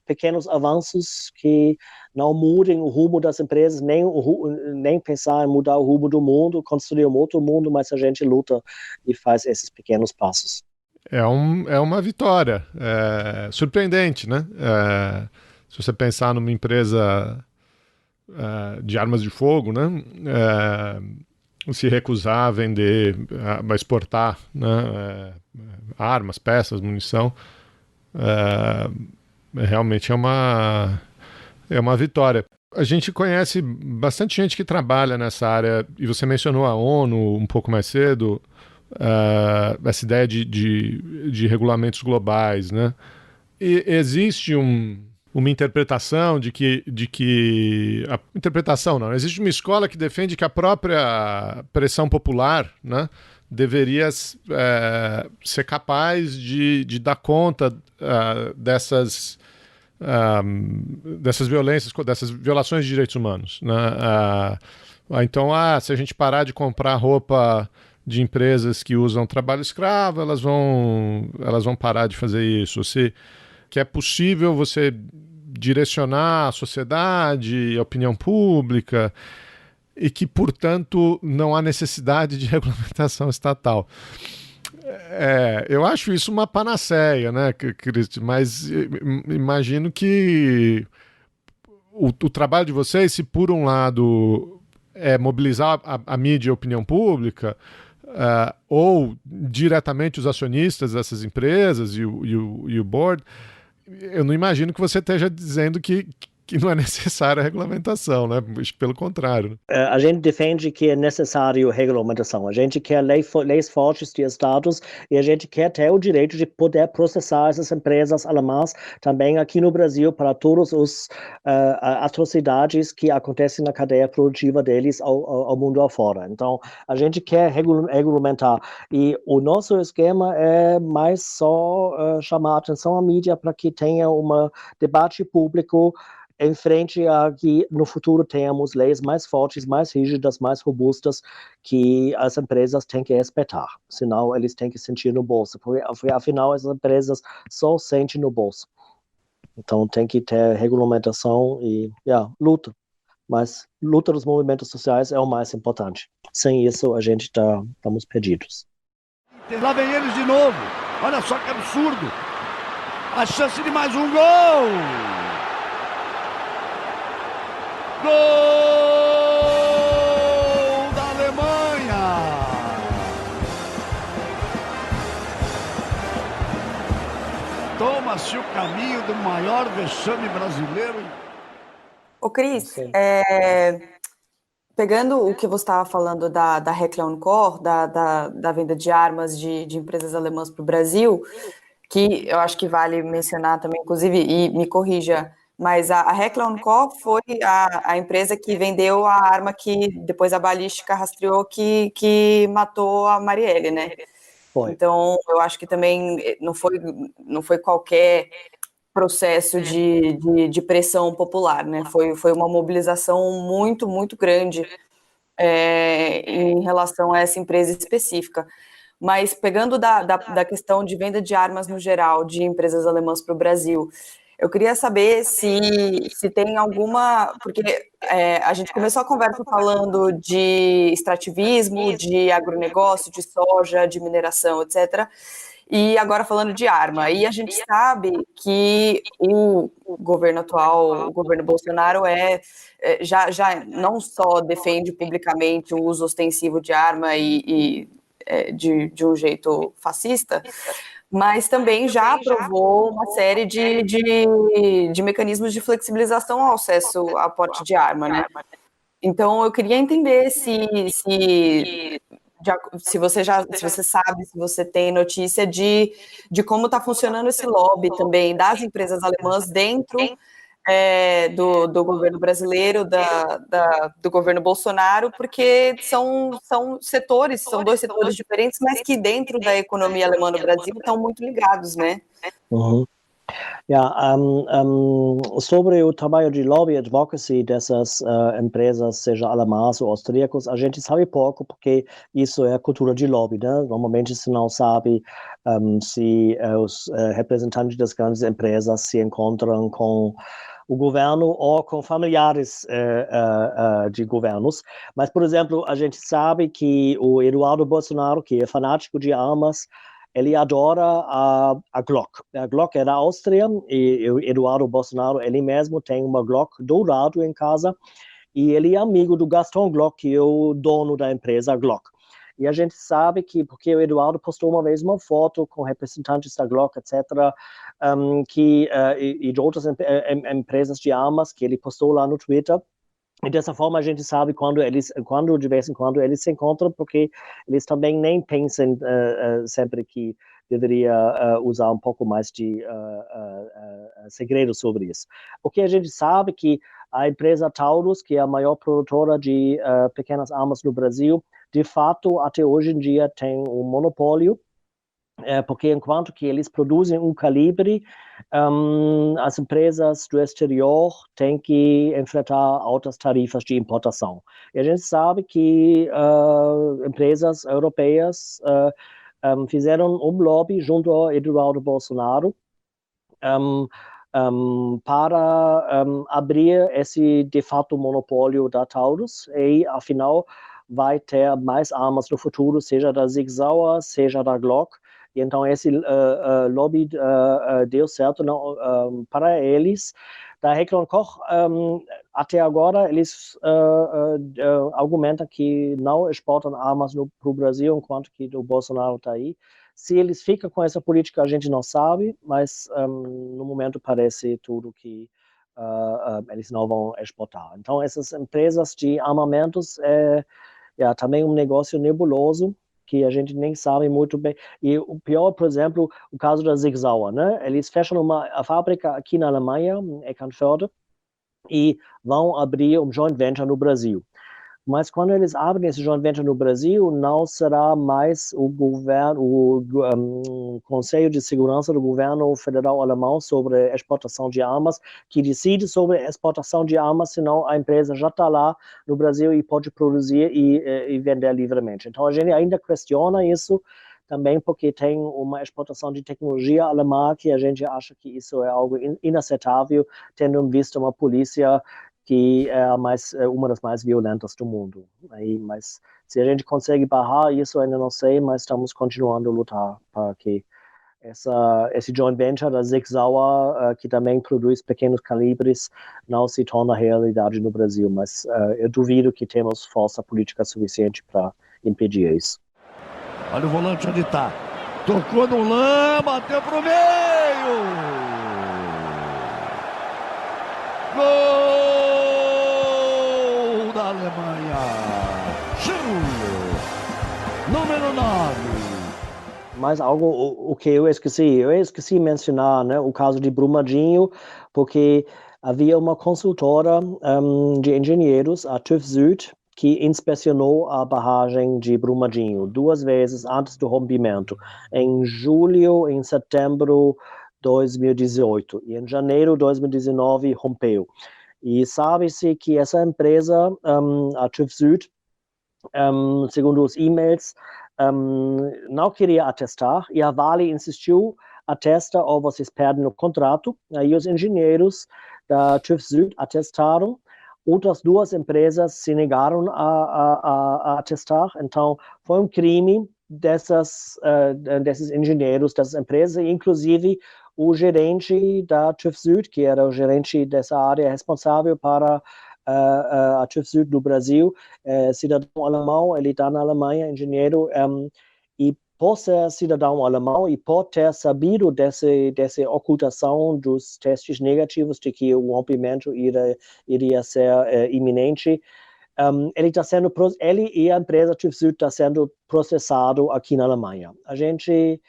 pequenos avanços que não mudem o rumo das empresas, nem pensar em mudar o rumo do mundo, construir um outro mundo, mas a gente luta e faz esses pequenos passos. É uma vitória. Surpreendente, né? Se você pensar numa empresa de armas de fogo, né? Se recusar a vender, a exportar, né? Armas, peças, munição, realmente é uma vitória. A gente conhece bastante gente que trabalha nessa área, e você mencionou a ONU um pouco mais cedo, essa ideia de regulamentos globais, né? E existe uma interpretação existe uma escola que defende que a própria pressão popular, né, deveria ser capaz de dar conta dessas violências, dessas violações de direitos humanos, né? Então, se a gente parar de comprar roupa de empresas que usam trabalho escravo, elas vão parar de fazer isso. Que é possível você direcionar a sociedade, a opinião pública, e que, portanto, não há necessidade de regulamentação estatal. Eu acho isso uma panaceia, né, Cristi? Mas imagino que o trabalho de vocês, se por um lado é mobilizar a mídia e a opinião pública, ou diretamente os acionistas dessas empresas e o board, eu não imagino que você esteja dizendo que não é necessária a regulamentação, né? Pelo contrário. A gente defende que é necessário regulamentação. A gente quer leis fortes de estados e a gente quer ter o direito de poder processar essas empresas alemãs também aqui no Brasil para todas as atrocidades que acontecem na cadeia produtiva deles ao mundo afora. Então, a gente quer regulamentar. E o nosso esquema é mais só chamar a atenção à mídia para que tenha um debate público em frente a que no futuro tenhamos leis mais fortes, mais rígidas, mais robustas, que as empresas têm que respeitar. Senão, eles têm que sentir no bolso. Porque, afinal, as empresas só sentem no bolso. Então, tem que ter regulamentação e luta. Mas luta dos movimentos sociais é o mais importante. Sem isso, a gente estamos perdidos. Lá vem eles de novo. Olha só que absurdo. A chance de mais um gol. da Alemanha! Toma-se o caminho do maior vexame brasileiro. Ô, Cris, Sim. pegando o que você estava falando da Heckler & Koch, da venda de armas de empresas alemãs para o Brasil, que eu acho que vale mencionar também, inclusive, e me corrija, mas a Heckler & Koch foi a empresa que vendeu a arma que depois a balística rastreou que matou a Marielle, né? Foi. Então, eu acho que também não foi qualquer processo de pressão popular, né? Foi uma mobilização muito, muito grande em relação a essa empresa específica. Mas pegando da questão de venda de armas no geral, de empresas alemãs para o Brasil, eu queria saber se tem alguma... Porque a gente começou a conversa falando de extrativismo, de agronegócio, de soja, de mineração, etc., e agora falando de arma. E a gente sabe que o governo atual, o governo Bolsonaro, já não só defende publicamente o uso ostensivo de arma de um jeito fascista, mas também já aprovou uma série de mecanismos de flexibilização ao acesso a porte de arma, né? Então, eu queria entender se você sabe, se você tem notícia de como está funcionando esse lobby também das empresas alemãs dentro do governo brasileiro, do governo Bolsonaro, porque são dois setores diferentes, mas que dentro da economia alemã no Brasil estão muito ligados, né? Uhum. Sobre o trabalho de lobby advocacy dessas empresas, seja alemãs ou austríacas, a gente sabe pouco, porque isso é a cultura de lobby, né? Normalmente se não sabe se os representantes das grandes empresas se encontram com o governo ou com familiares de governos. Mas, por exemplo, a gente sabe que o Eduardo Bolsonaro, que é fanático de armas, ele adora a Glock. A Glock é da Áustria e o Eduardo Bolsonaro, ele mesmo tem uma Glock dourado em casa e ele é amigo do Gaston Glock, que é o dono da empresa Glock. E a gente sabe que, porque o Eduardo postou uma vez uma foto com representantes da Glock, etc., e de outras empresas de armas que ele postou lá no Twitter. E dessa forma a gente sabe quando de vez em quando eles se encontram, porque eles também nem pensam sempre que deveria usar um pouco mais de segredo sobre isso. O que a gente sabe que a empresa Taurus, que é a maior produtora de pequenas armas no Brasil, de fato, até hoje em dia tem um monopólio, porque enquanto que eles produzem um calibre, as empresas do exterior têm que enfrentar altas tarifas de importação. E a gente sabe que empresas europeias fizeram um lobby junto ao Eduardo Bolsonaro para abrir esse, de fato, monopólio da Taurus e, afinal, vai ter mais armas no futuro, seja da Sig Sauer, seja da Glock. E então esse lobby deu certo para eles. Da Heckler & Koch, até agora, eles argumentam que não exportam armas para o Brasil enquanto que o Bolsonaro está aí. Se eles ficam com essa política, a gente não sabe, mas no momento parece tudo que eles não vão exportar. Então, essas empresas de armamentos também um negócio nebuloso, que a gente nem sabe muito bem. E o pior, por exemplo, o caso da Sig Sauer, né? Eles fecham a fábrica aqui na Alemanha, em Eckernförde, e vão abrir um joint venture no Brasil. Mas quando eles abrem esse joint venture no Brasil, não será mais o Conselho de Segurança do Governo Federal Alemão sobre exportação de armas que decide sobre exportação de armas, senão a empresa já está lá no Brasil e pode produzir e vender livremente. Então a gente ainda questiona isso também porque tem uma exportação de tecnologia alemã que a gente acha que isso é algo inaceitável, tendo visto uma polícia que é uma das mais violentas do mundo. Mas se a gente consegue barrar isso, ainda não sei, mas estamos continuando a lutar para que Esse joint venture da Sig Sauer, que também produz pequenos calibres, não se torna realidade no Brasil, mas eu duvido que temos força política suficiente para impedir isso. Olha o volante onde está. Tocou no Lan, bateu pro meio. Gol da Alemanha. Número 9. Mas algo o que eu esqueci de mencionar, né, o caso de Brumadinho, porque havia uma consultora de engenheiros, a TÜV Süd, que inspecionou a barragem de Brumadinho 2 vezes antes do rompimento, em julho e em setembro de 2018, e em janeiro de 2019 rompeu. E sabe-se que essa empresa, a TÜV Süd, segundo os e-mails, não queria atestar, e a Vale insistiu, atesta ou vocês perdem o contrato. Aí os engenheiros da TÜV Süd atestaram, outras 2 empresas se negaram a atestar, então foi um crime desses engenheiros, dessas empresas, inclusive o gerente da TÜV Süd, que era o gerente dessa área responsável para a TÜV Süd do Brasil, cidadão alemão, ele está na Alemanha, engenheiro, e por ser cidadão alemão e por ter sabido dessa ocultação dos testes negativos de que o rompimento iria ser iminente, ele e a empresa TÜV Süd está sendo processado aqui na Alemanha. A gente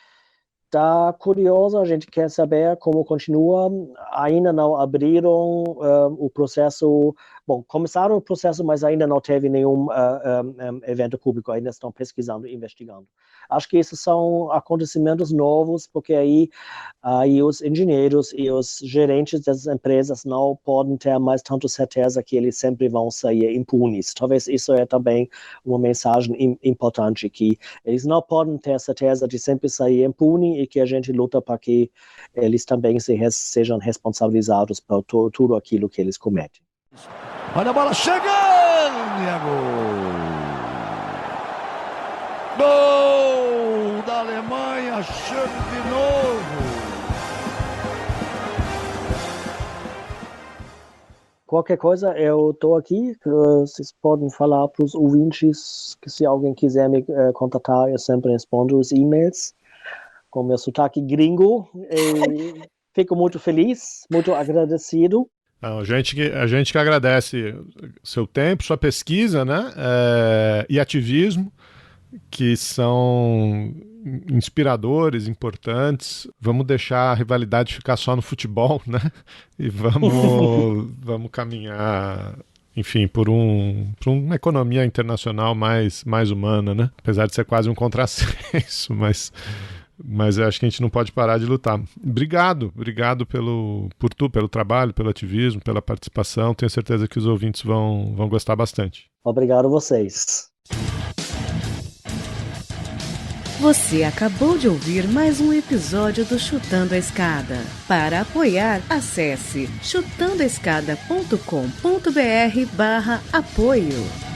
está curioso, a gente quer saber como continua. Ainda não abriram o processo. Bom, começaram o processo, mas ainda não teve nenhum evento público, ainda estão pesquisando e investigando. Acho que esses são acontecimentos novos, porque aí os engenheiros e os gerentes dessas empresas não podem ter mais tanta certeza que eles sempre vão sair impunes. Talvez isso é também uma mensagem importante, que eles não podem ter certeza de sempre sair impune e que a gente luta para que eles também sejam responsabilizados por tudo aquilo que eles cometem. Olha a bola chegando e é gol! Gol da Alemanha, chega de novo! Qualquer coisa, eu estou aqui, vocês podem falar para os ouvintes que se alguém quiser me contatar, eu sempre respondo os e-mails com meu sotaque gringo, e fico muito feliz, muito agradecido. A gente que agradece seu tempo, sua pesquisa, né? E ativismo, que são inspiradores, importantes. Vamos deixar a rivalidade ficar só no futebol, né? E vamos caminhar, enfim, por uma economia internacional mais humana, né? Apesar de ser quase um contrassenso, mas eu acho que a gente não pode parar de lutar. Obrigado pelo trabalho, pelo ativismo, pela participação. Tenho certeza que os ouvintes vão gostar bastante. Obrigado a vocês. Você acabou de ouvir mais um episódio do Chutando a Escada. Para apoiar, acesse chutandoaescada.com.br/apoio.